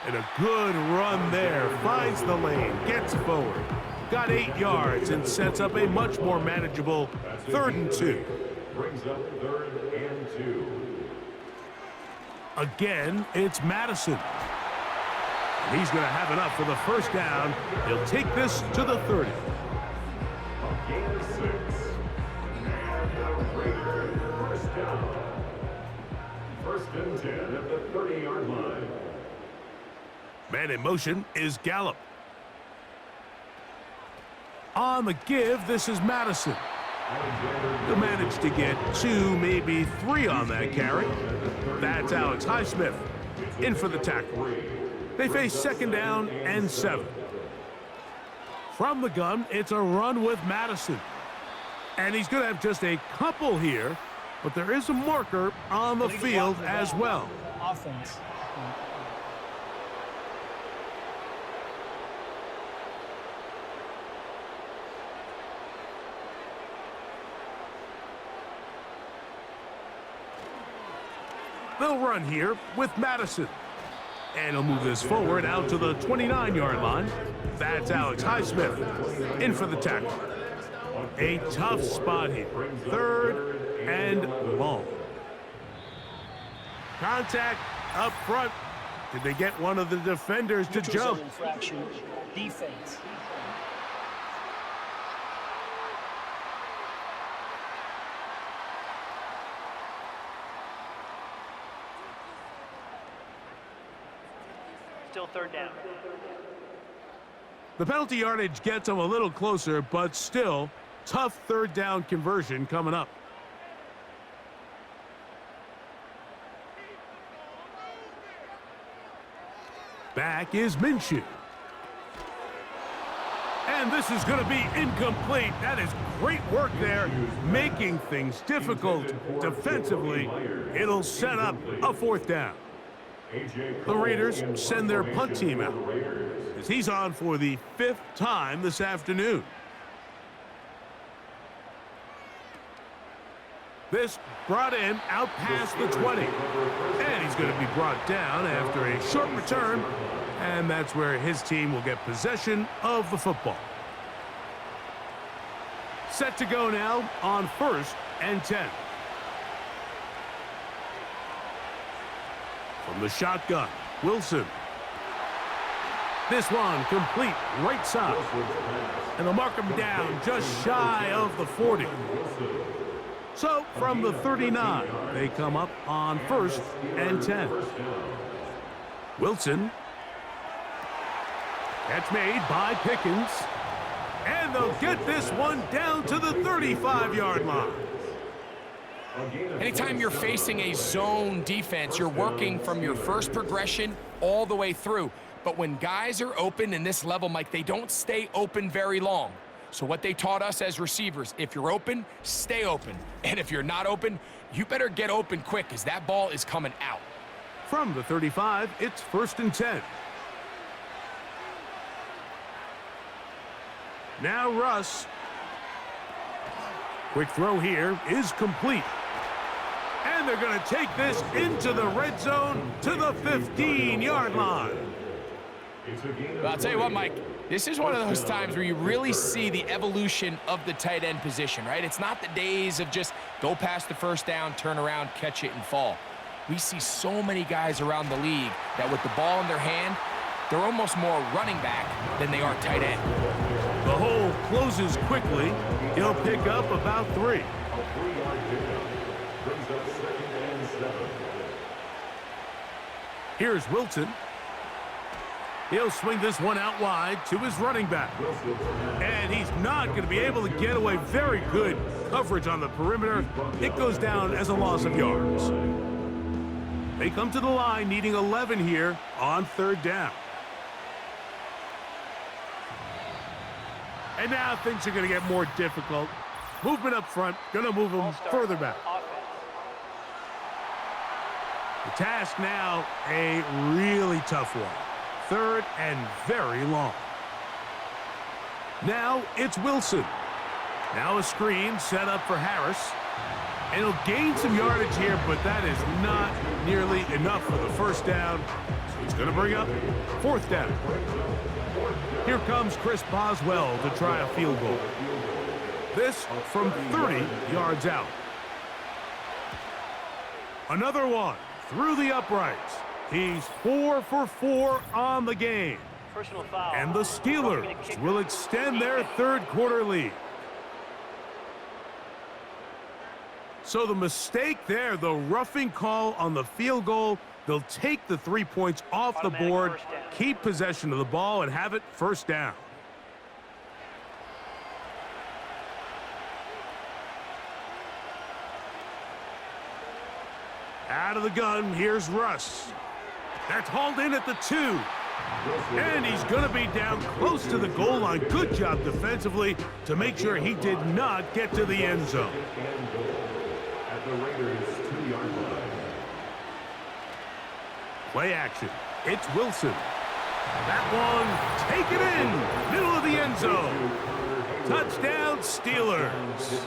And a good run there. Finds the lane, gets forward. Got 8 yards and sets up a much more manageable 3rd and 2. Brings up 3rd and 2. Again, it's Madison. And he's going to have enough for the 1st down. He'll take this to the 30. A gain of 6. And the Raiders, 1st down. 1st and 10 at the 30-yard line. Man in motion is Gallup. On the give, this is Madison. He'll manage to get 2, maybe 3 on that carry. That's Alex Highsmith in for the tackle. They face 2nd down and 7. From the gun, it's a run with Madison. And he's going to have just a couple here, but there is a marker on the field as well. Offense. They'll run here with Madison. And he'll move this forward out to the 29-yard line. That's Alex Highsmith in for the tackle. A tough spot here. 3rd and long. Contact up front. Did they get one of the defenders to jump? Infraction. Defense. Still 3rd down. The penalty yardage gets them a little closer, but still tough 3rd down conversion coming up. Back is Minshew. And this is going to be incomplete. That is great work there, making things difficult defensively. It'll set up a 4th down. The Raiders send their punt team out as he's on for the 5th time this afternoon. This brought in out past the 20. And he's going to be brought down after a short return. And that's where his team will get possession of the football. Set to go now on 1st and 10. From the shotgun, Wilson. This one complete right side. And they'll mark him down just shy of the 40. So from the 39, they come up on 1st and 10. Wilson. Catch made by Pickens. And they'll get this one down to the 35-yard line. Anytime you're facing a zone defense, you're working from your first progression all the way through. But when guys are open in this level, Mike, they don't stay open very long. So what they taught us as receivers, if you're open, stay open. And if you're not open, you better get open quick because that ball is coming out. From the 35, it's 1st and 10. Now Russ. Quick throw here is complete. And they're going to take this into the red zone to the 15-yard line. Well, I'll tell you what, Mike, this is one of those times where you really see the evolution of the tight end position, right? It's not the days of just go past the first down, turn around, catch it, and fall. We see so many guys around the league that with the ball in their hand, they're almost more running back than they are tight end. The hole closes quickly. He'll pick up about 3. Here's Wilson. He'll swing this one out wide to his running back. And he's not going to be able to get away. Very good coverage on the perimeter. It goes down as a loss of yards. They come to the line needing 11 here on 3rd down. And now things are going to get more difficult. Movement up front, going to move them further back. The task now, a really tough one. 3rd and very long. Now it's Wilson. Now a screen set up for Harris. And he'll gain some yardage here, but that is not nearly enough for the 1st down. So he's going to bring up 4th down. Here comes Chris Boswell to try a field goal. This from 30 yards out. Another one through the uprights. He's 4 for 4 on the game. Personal foul. And the Steelers will extend their 3rd quarter lead. So the mistake there, the roughing call on the field goal, they'll take the 3 points off the board, keep possession of the ball, and have it 1st down. Out of the gun, here's Russ. That's hauled in at the 2. And he's going to be down close to the goal line. Good job defensively to make sure he did not get to the end zone. At the Raiders' 2-yard line. Play action. It's Wilson. That one, take it in. Middle of the end zone. Touchdown, Steelers.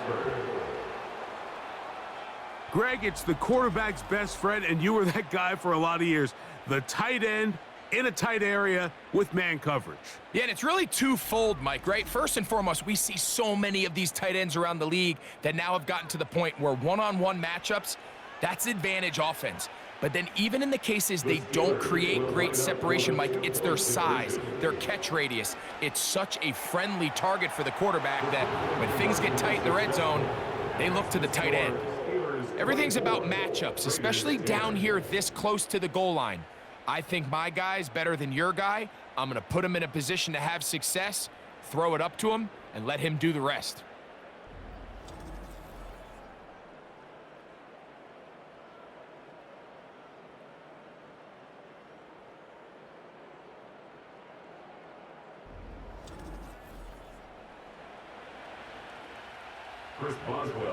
Greg, it's the quarterback's best friend, and you were that guy for a lot of years. The tight end in a tight area with man coverage. Yeah, and it's really twofold, Mike, right? First and foremost, we see so many of these tight ends around the league that now have gotten to the point where one-on-one matchups, that's advantage offense. But then even in the cases they don't create great separation, Mike, it's their size, their catch radius. It's such a friendly target for the quarterback that when things get tight in the red zone, they look to the tight end. Everything's about matchups, especially down here this close to the goal line. I think my guy's better than your guy. I'm going to put him in a position to have success, throw it up to him, and let him do the rest.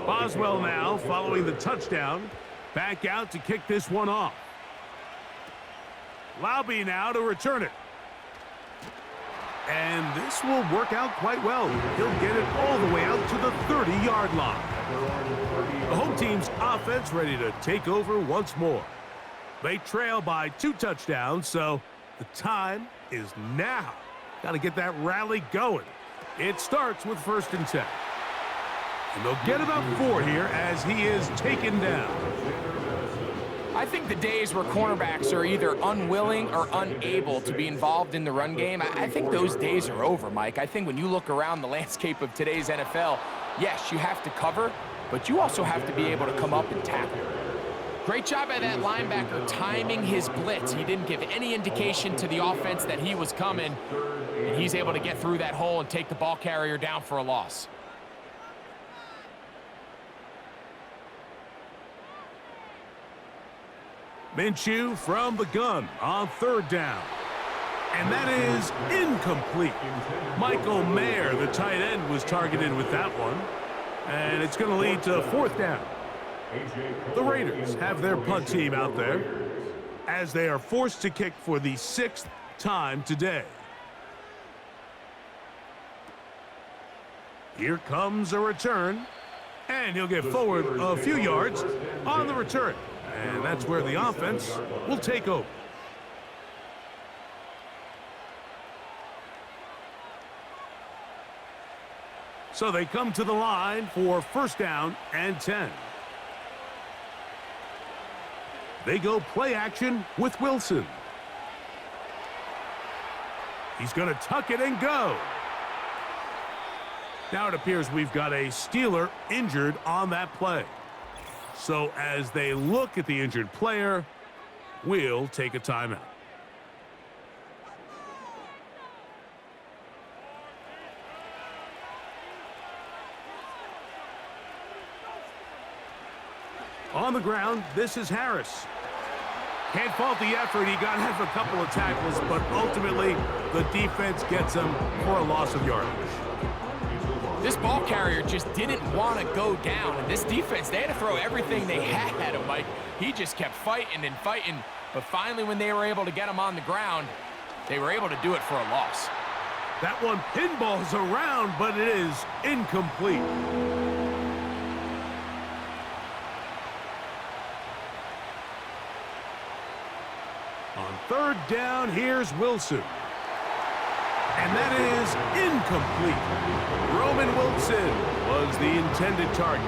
Boswell now following the touchdown. Back out to kick this one off. Lobby now to return it. And this will work out quite well. He'll get it all the way out to the 30-yard line. The home team's offense ready to take over once more. They trail by 2 touchdowns, so the time is now. Got to get that rally going. It starts with 1st and 10. And they'll get about 4 here as he is taken down. I think the days where cornerbacks are either unwilling or unable to be involved in the run game, I think those days are over, Mike. I think when you look around the landscape of today's NFL, yes, you have to cover, but you also have to be able to come up and tackle. Great job by that linebacker timing his blitz. He didn't give any indication to the offense that he was coming, and he's able to get through that hole and take the ball carrier down for a loss. Minshew from the gun on 3rd down. And that is incomplete. Michael Mayer, the tight end, was targeted with that one. And it's going to lead to 4th down. The Raiders have their punt team out there as they are forced to kick for the 6th time today. Here comes a return, and he'll get forward a few yards on the return. And that's where the offense will take over. So they come to the line for 1st down and 10. They go play action with Wilson. He's going to tuck it and go. Now it appears we've got a Steeler injured on that play. So as they look at the injured player, we'll take a timeout. On the ground, this is Harris. Can't fault the effort. He got half a couple of tackles, but ultimately the defense gets him for a loss of yardage. This ball carrier just didn't want to go down. And this defense, they had to throw everything they had at him, Mike. He just kept fighting and fighting. But finally, when they were able to get him on the ground, they were able to do it for a loss. That one pinballs around, but it is incomplete. On 3rd down, here's Wilson. And that is incomplete. Roman Wilson was the intended target.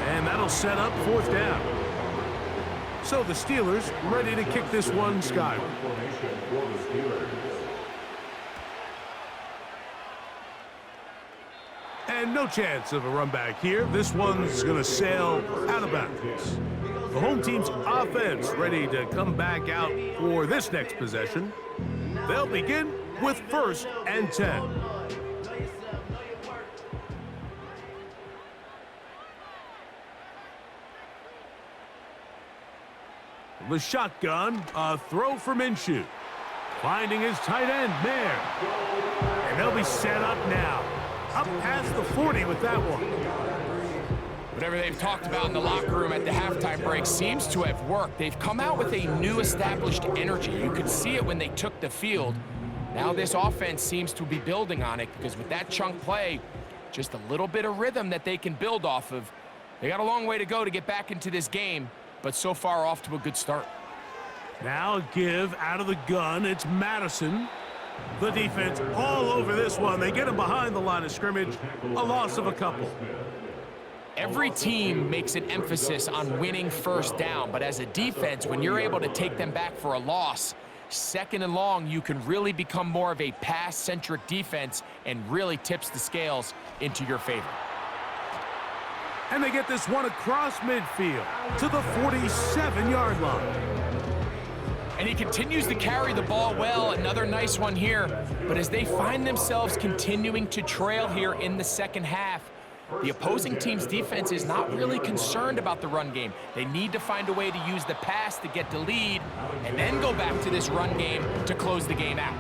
And that'll set up 4th down. So the Steelers ready to kick this one skyward. And no chance of a run back here. This one's going to sail out of bounds. The home team's offense ready to come back out for this next possession. They'll begin with 1st and 10. The shotgun, a throw for Minshew. Finding his tight end, Mayer. And they'll be set up now. Up past the 40 with that one. Whatever they've talked about in the locker room at the halftime break seems to have worked. They've come out with a new established energy. You could see it when they took the field. Now this offense seems to be building on it because with that chunk play, just a little bit of rhythm that they can build off of. They got a long way to go to get back into this game, but so far off to a good start. Now a give out of the gun. It's Madison. The defense all over this one. They get him behind the line of scrimmage. A loss of a couple. Every team makes an emphasis on winning 1st down, but as a defense, when you're able to take them back for a loss, 2nd and long, you can really become more of a pass-centric defense and really tips the scales into your favor. And they get this one across midfield to the 47-yard line. And he continues to carry the ball well. Another nice one here. But as they find themselves continuing to trail here in the 2nd half, the opposing team's defense is not really concerned about the run game. They need to find a way to use the pass to get the lead and then go back to this run game to close the game out.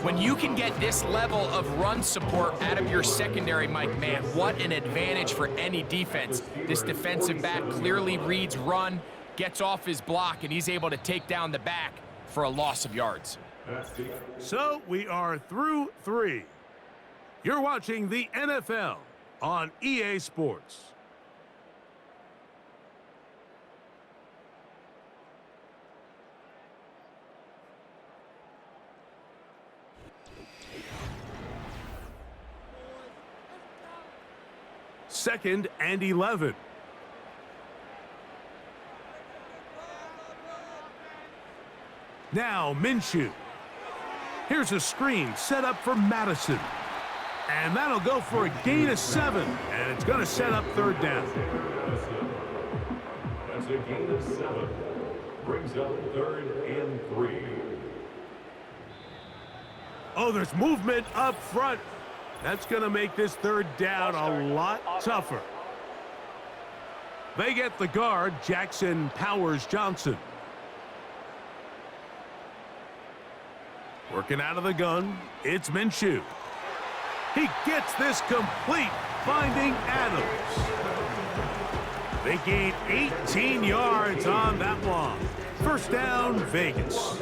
When you can get this level of run support out of your secondary, Mike, man, what an advantage for any defense. This defensive back clearly reads run, gets off his block, and he's able to take down the back for a loss of yards. So we are through 3. You're watching the NFL on EA Sports. Second and 11. Now Minshew. Here's a screen set up for Madison. And that'll go for a gain of 7. And it's going to set up 3rd down. That's a gain of 7. Brings up 3rd and 3. Oh, there's movement up front. That's going to make this 3rd down a lot tougher. They get the guard, Jackson Powers Johnson. Working out of the gun, it's Minshew. He gets this complete, finding Adams. They gain 18 yards on that one. 1st down, Vegas.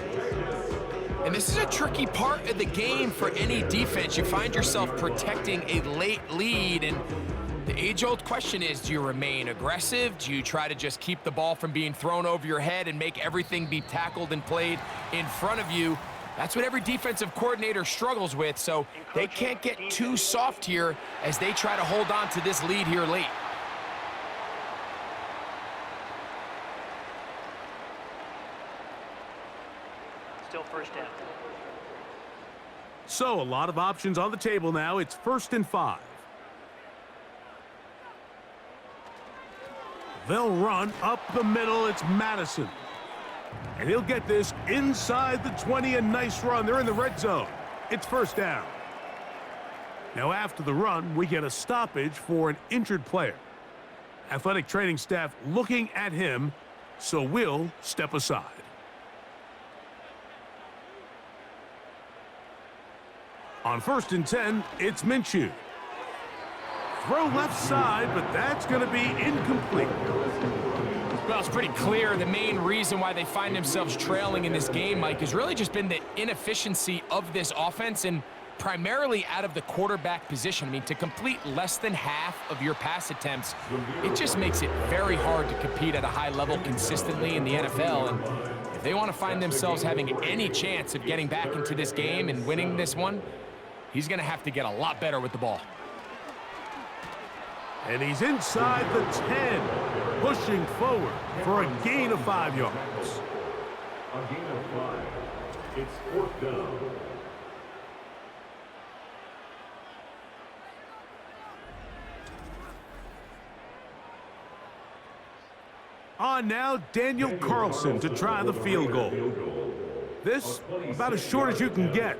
And this is a tricky part of the game for any defense. You find yourself protecting a late lead, and the age-old question is, do you remain aggressive? Do you try to just keep the ball from being thrown over your head and make everything be tackled and played in front of you? That's what every defensive coordinator struggles with, so they can't get too soft here as they try to hold on to this lead here late. Still 1st down. So a lot of options on the table now. It's 1st and 5. They'll run up the middle. It's Madison. And he'll get this inside the 20. A nice run. They're in the red zone. It's 1st down. Now after the run, we get a stoppage for an injured player. Athletic training staff looking at him, so we'll step aside. On 1st and 10, it's Minshew. Throw left side, but that's going to be incomplete. Well, it's pretty clear the main reason why they find themselves trailing in this game, Mike, has really just been the inefficiency of this offense and primarily out of the quarterback position. I mean, to complete less than half of your pass attempts, it just makes it very hard to compete at a high level consistently in the NFL. And if they want to find themselves having any chance of getting back into this game and winning this one, he's going to have to get a lot better with the ball. And he's inside the 10, pushing forward for a gain of 5 yards. A gain of 5. It's 4th down. On now, Daniel Carlson to try the field goal. This about as short as you can get.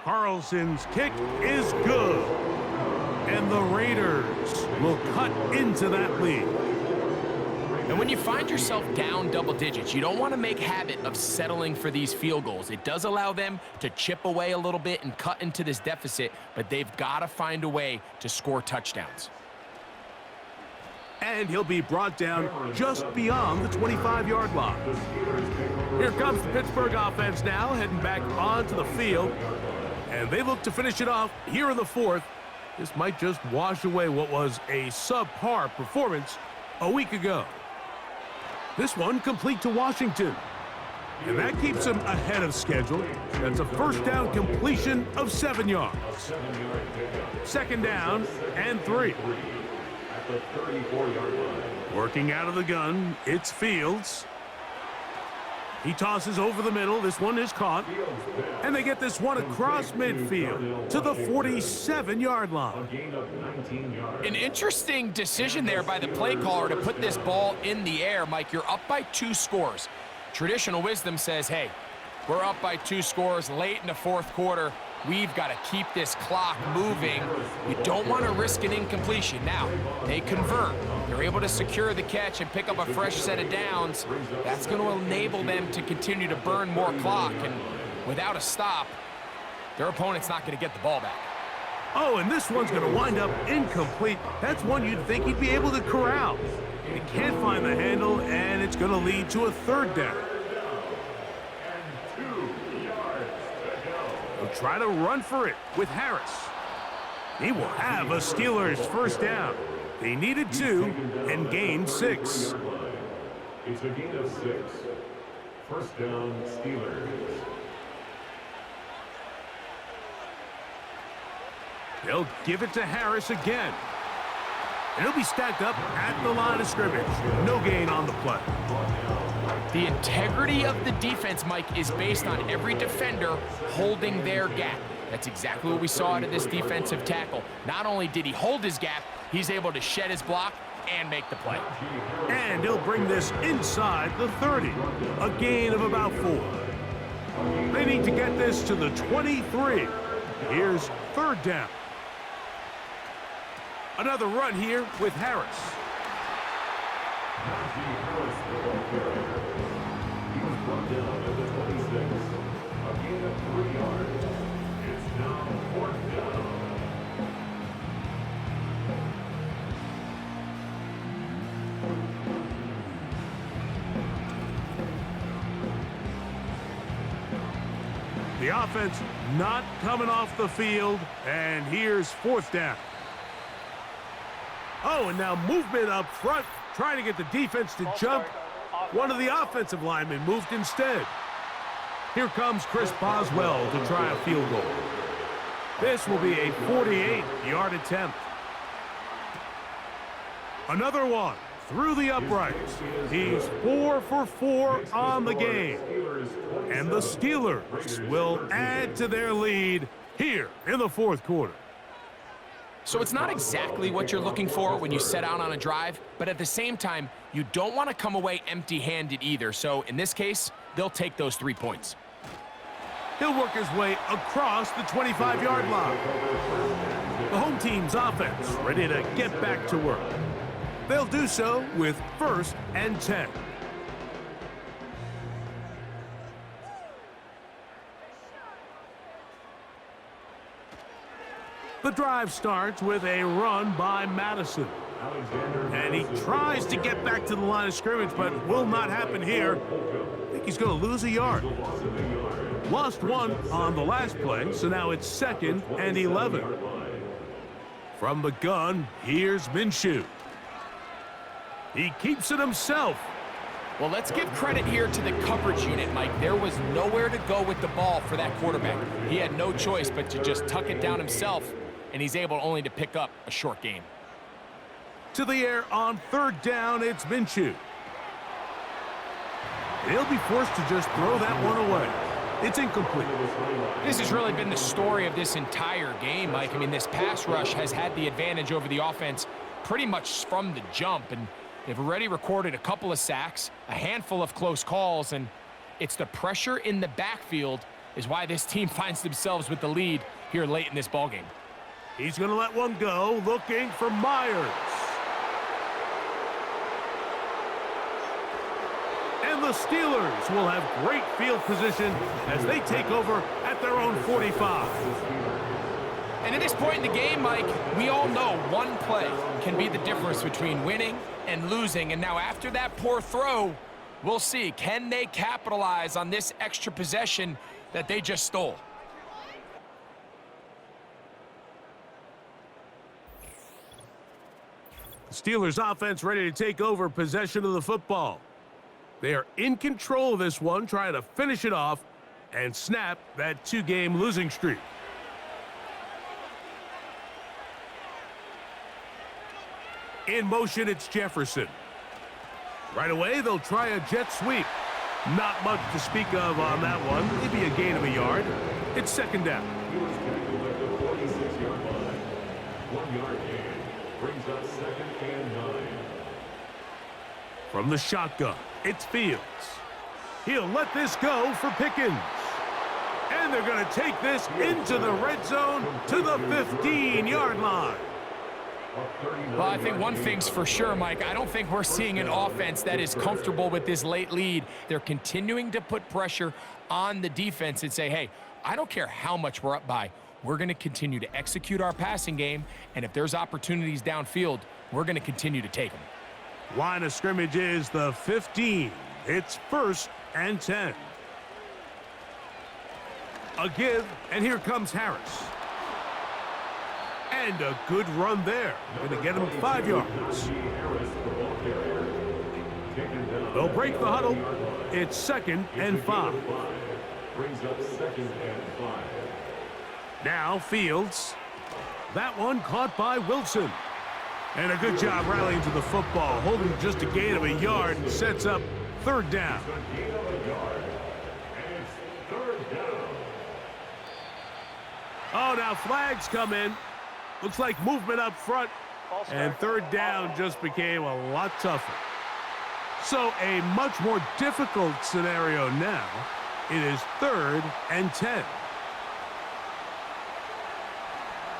Carlson's kick is good. And the Raiders will cut into that lead. And when you find yourself down double digits, you don't want to make habit of settling for these field goals. It does allow them to chip away a little bit and cut into this deficit, but they've got to find a way to score touchdowns. And he'll be brought down just beyond the 25-yard line. Here comes the Pittsburgh offense now, heading back onto the field. And they look to finish it off here in the 4th. This might just wash away what was a subpar performance a week ago. This one complete to Washington. And that keeps him ahead of schedule. That's a 1st down completion of 7 yards. 2nd down and 3. At the 34-yard line. Working out of the gun, it's Fields. He tosses over the middle. This one is caught. And they get this one across midfield to the 47-yard line. An interesting decision there by the play caller to put this ball in the air. Mike, you're up by 2 scores. Traditional wisdom says, hey, we're up by 2 scores late in the 4th quarter. We've got to keep this clock moving. We don't want to risk an incompletion. Now, they convert. They're able to secure the catch and pick up a fresh set of downs. That's going to enable them to continue to burn more clock. And without a stop, their opponent's not going to get the ball back. Oh, and this one's going to wind up incomplete. That's one you'd think he'd be able to corral. He can't find the handle, and it's going to lead to a 3rd down. They'll try to run for it with Harris. He will have a Steelers 1st down. They needed 2 and gained 6. It's a gain of 6. 1st down, Steelers. They'll give it to Harris again. And he'll be stacked up at the line of scrimmage. No gain on the play. The integrity of the defense, Mike, is based on every defender holding their gap. That's exactly what we saw out of this defensive tackle. Not only did he hold his gap, he's able to shed his block and make the play. And he'll bring this inside the 30. A gain of about 4. They need to get this to the 23. Here's 3rd down. Another run here with Harris. The offense not coming off the field, and here's 4th down. Oh, and now movement up front, trying to get the defense to jump. One of the offensive linemen moved instead. Here comes Chris Boswell to try a field goal. This will be a 48-yard attempt. Another one through the uprights. He's 4 for 4 on the game. And the Steelers will add to their lead here in the 4th quarter. So it's not exactly what you're looking for when you set out on a drive, but at the same time, you don't want to come away empty-handed either. So in this case, they'll take those 3 points. He'll work his way across the 25-yard line. The home team's offense ready to get back to work. They'll do so with 1st and 10. The drive starts with a run by Madison. And he tries to get back to the line of scrimmage, but will not happen here. I think he's going to lose a yard. Lost 1 on the last play, so now it's 2nd and 11. From the gun, here's Minshew. He keeps it himself. Well, let's give credit here to the coverage unit, Mike. There was nowhere to go with the ball for that quarterback. He had no choice but to just tuck it down himself, and he's able only to pick up a short gain. To the air on 3rd down, it's Minshew. He'll be forced to just throw that one away. It's incomplete. This has really been the story of this entire game, Mike. I mean, this pass rush has had the advantage over the offense pretty much from the jump, and they've already recorded a couple of sacks, a handful of close calls, and it's the pressure in the backfield is why this team finds themselves with the lead here late in this ballgame. He's going to let one go, looking for Myers. And the Steelers will have great field position as they take over at their own 45. And at this point in the game, Mike, we all know one play can be the difference between winning and losing. And now after that poor throw, we'll see, can they capitalize on this extra possession that they just stole? The Steelers offense ready to take over possession of the football. They are in control of this one, trying to finish it off and snap that 2-game losing streak. In motion, it's Jefferson. Right away, they'll try a jet sweep. Not much to speak of on that one. Maybe a gain of a yard. It's 2nd down. He was tackled at the 46-yard line. 1-yard gain brings up 2nd and 9. From the shotgun, it's Fields. He'll let this go for Pickens. And they're going to take this into the red zone to the 15-yard line. Well, I think one thing's for sure, Mike. I don't think we're seeing an offense that is comfortable with this late lead. They're continuing to put pressure on the defense and say, hey, I don't care how much we're up by. We're going to continue to execute our passing game, and if there's opportunities downfield, we're going to continue to take them. Line of scrimmage is the 15. It's 1st and 10. A give, and here comes Harris. And a good run there. Going to get him 5 yards. They'll break the huddle. It's 2nd and 5. Brings up 2nd and 5. Now Fields. That one caught by Wilson. And a good job rallying to the football, holding just a gain of a yard, and sets up 3rd down. Gain of a yard. And it's 3rd down. Oh, now flags come in. Looks like movement up front. And third down just became a lot tougher. So a much more difficult scenario now. It is 3rd and 10.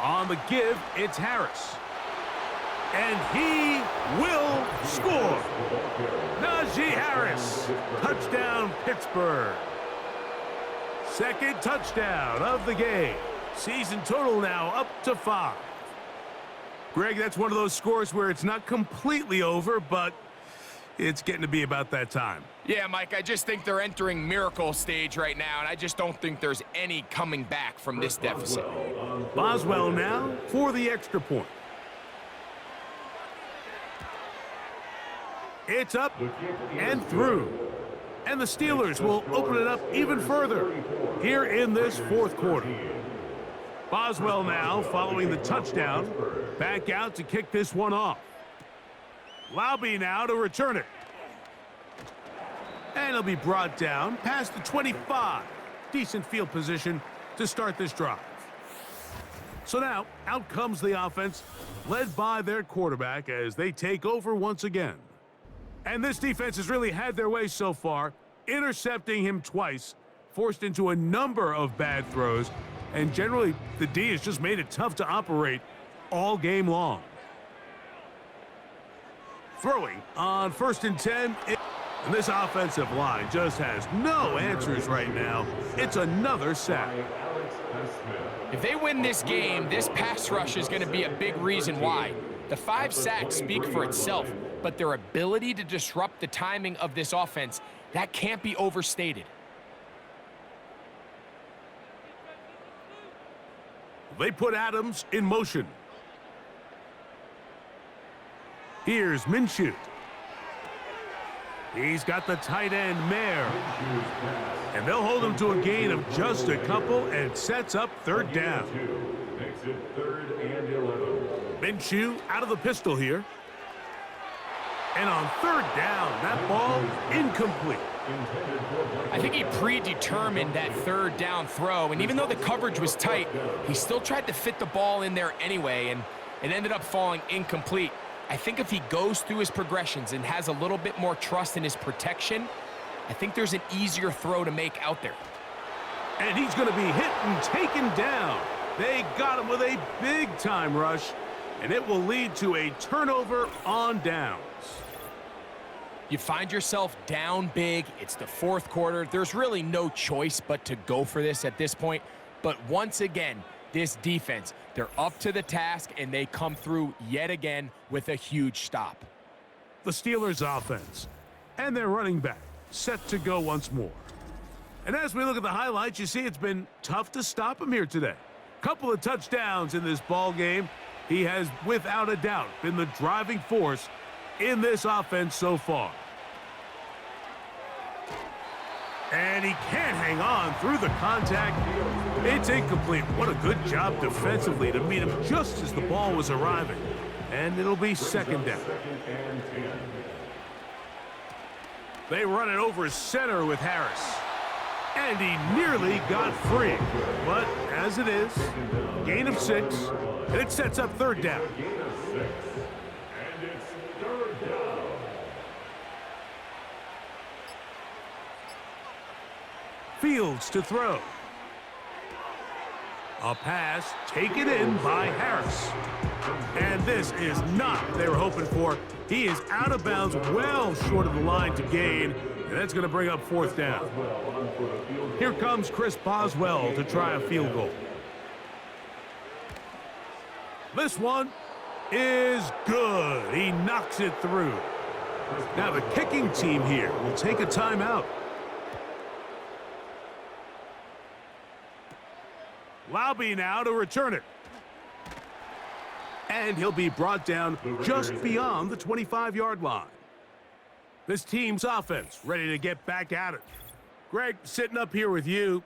On the give, it's Harris. And he will score. Najee Harris. Touchdown, Pittsburgh. Second touchdown of the game. Season total now up to 5. Greg, that's one of those scores where it's not completely over, but it's getting to be about that time. Yeah, Mike, I just think they're entering miracle stage right now, and I just don't think there's any coming back from this deficit. Boswell now for the extra point. It's up and through. And the Steelers will open it up even further here in this 4th quarter. Boswell now following the touchdown. Back out to kick this one off. Laube now to return it. And it'll be brought down past the 25. Decent field position to start this drive. So now, out comes the offense, led by their quarterback as they take over once again. And this defense has really had their way so far, intercepting him twice, forced into a number of bad throws, and generally the D has just made it tough to operate all game long. Throwing on 1st and 10. And this offensive line just has no answers right now. It's another sack. If they win this game, this pass rush is going to be a big reason why. The 5 sacks speak for itself, but their ability to disrupt the timing of this offense, that can't be overstated. They put Adams in motion. Here's Minshew. He's got the tight end, Mayer. And they'll hold him to a gain of just a couple and sets up 3rd down. Makes it 3rd and 11. Minshew out of the pistol here. And on 3rd down, that ball incomplete. I think he predetermined that 3rd down throw, and even though the coverage was tight, he still tried to fit the ball in there anyway, and it ended up falling incomplete. I think if he goes through his progressions and has a little bit more trust in his protection, I think there's an easier throw to make out there. And he's going to be hit and taken down. They got him with a big-time rush, and it will lead to a turnover on downs. You find yourself down big. It's the 4th quarter. There's really no choice but to go for this at this point. But once again, this defense, they're up to the task, and they come through yet again with a huge stop. The Steelers offense and their running back set to go once more. And as we look at the highlights, you see it's been tough to stop him here today. Couple of touchdowns in this ball game. He has, without a doubt, been the driving force in this offense so far. And he can't hang on through the contact. It's incomplete. What a good job defensively to meet him just as the ball was arriving. And it'll be 2nd down. They run it over center with Harris. And he nearly got free. But as it is, gain of 6, and it sets up 3rd down. Fields to throw. A pass taken in by Harris. And this is not what they were hoping for. He is out of bounds, well short of the line to gain, and that's going to bring up 4th down. Here comes Chris Boswell to try a field goal. This one is good. He knocks it through. Now the kicking team here will take a timeout. Laube now to return it. And he'll be brought down just beyond the 25-yard line. This team's offense ready to get back at it. Greg, sitting up here with you,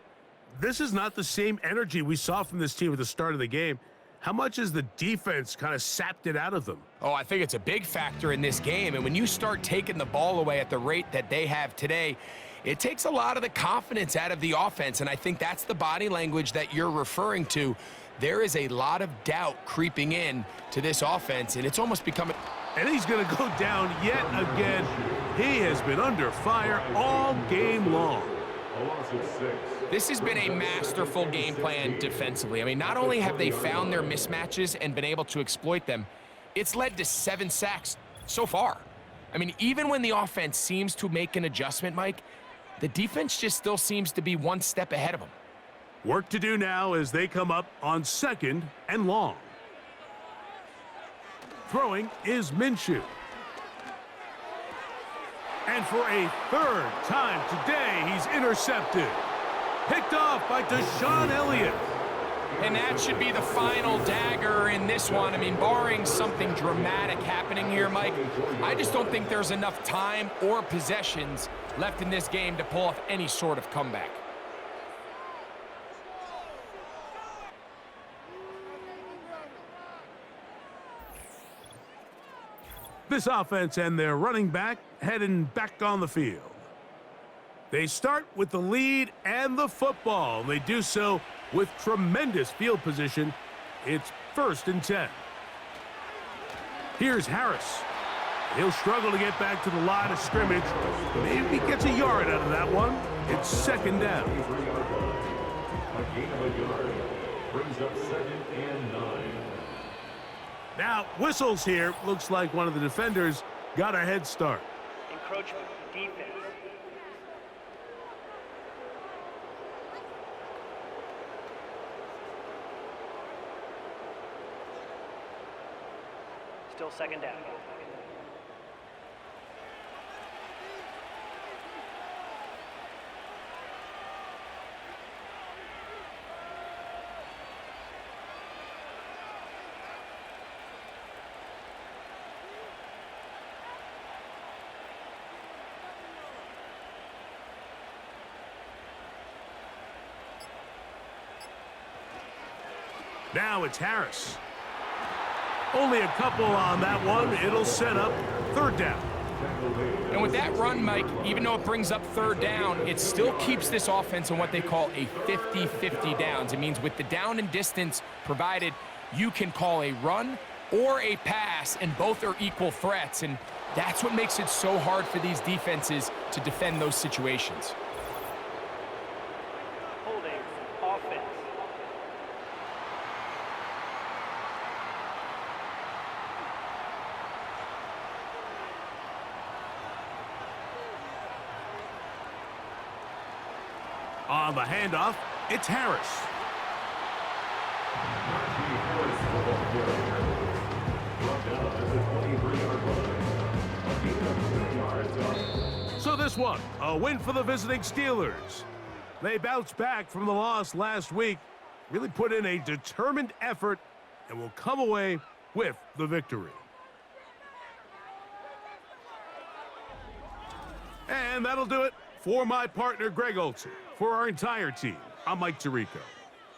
this is not the same energy we saw from this team at the start of the game. How much has the defense kind of sapped it out of them? Oh, I think it's a big factor in this game. And when you start taking the ball away at the rate that they have today, it takes a lot of the confidence out of the offense, and I think that's the body language that you're referring to. there is a lot of doubt creeping in to this offense, and it's almost becoming... And he's going to go down yet again. He has been under fire all game long. A loss of 6. This has been a masterful game plan defensively. I mean, not only have they found their mismatches and been able to exploit them, it's led to 7 sacks so far. I mean, even when the offense seems to make an adjustment, Mike, the defense just still seems to be one step ahead of them. Work to do now as they come up on 2nd and long. Throwing is Minshew. And for a 3rd time today, he's intercepted. Picked off by Deshaun Elliott. And that should be the final dagger in this one. I mean, barring something dramatic happening here, Mike, I just don't think there's enough time or possessions left in this game to pull off any sort of comeback. This offense and their running back heading back on the field. They start with the lead and the football. They do so with tremendous field position. It's 1st and 10. Here's Harris. He'll struggle to get back to the line of scrimmage. Maybe gets a yard out of that one. It's 2nd down. A gain of a yard brings up 2nd and 9. Now, whistles here. Looks like one of the defenders got a head start. Encroachment, defense. Still 2nd down. Now it's Harris. Only a couple on that one. It'll set up 3rd down. And with that run, Mike, even though it brings up 3rd down, it still keeps this offense in what they call a 50-50 downs. It means with the down and distance provided, you can call a run or a pass, and both are equal threats. And that's what makes it so hard for these defenses to defend those situations. Holding, offense. On the handoff, it's Harris. So this one, a win for the visiting Steelers. They bounced back from the loss last week, really put in a determined effort, and will come away with the victory. And that'll do it for my partner, Greg Olson. For our entire team, I'm Mike Tirico.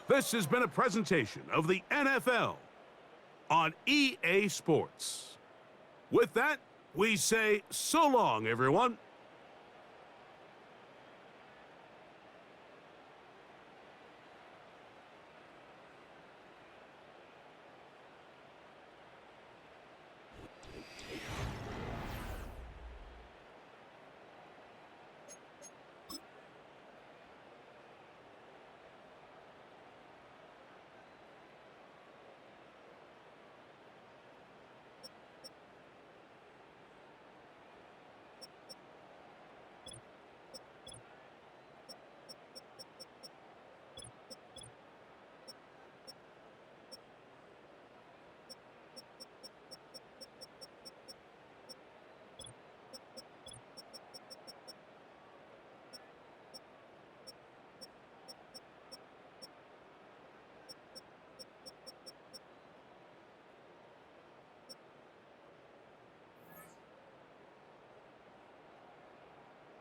This has been a presentation of the NFL on EA Sports. With that, we say so long, everyone.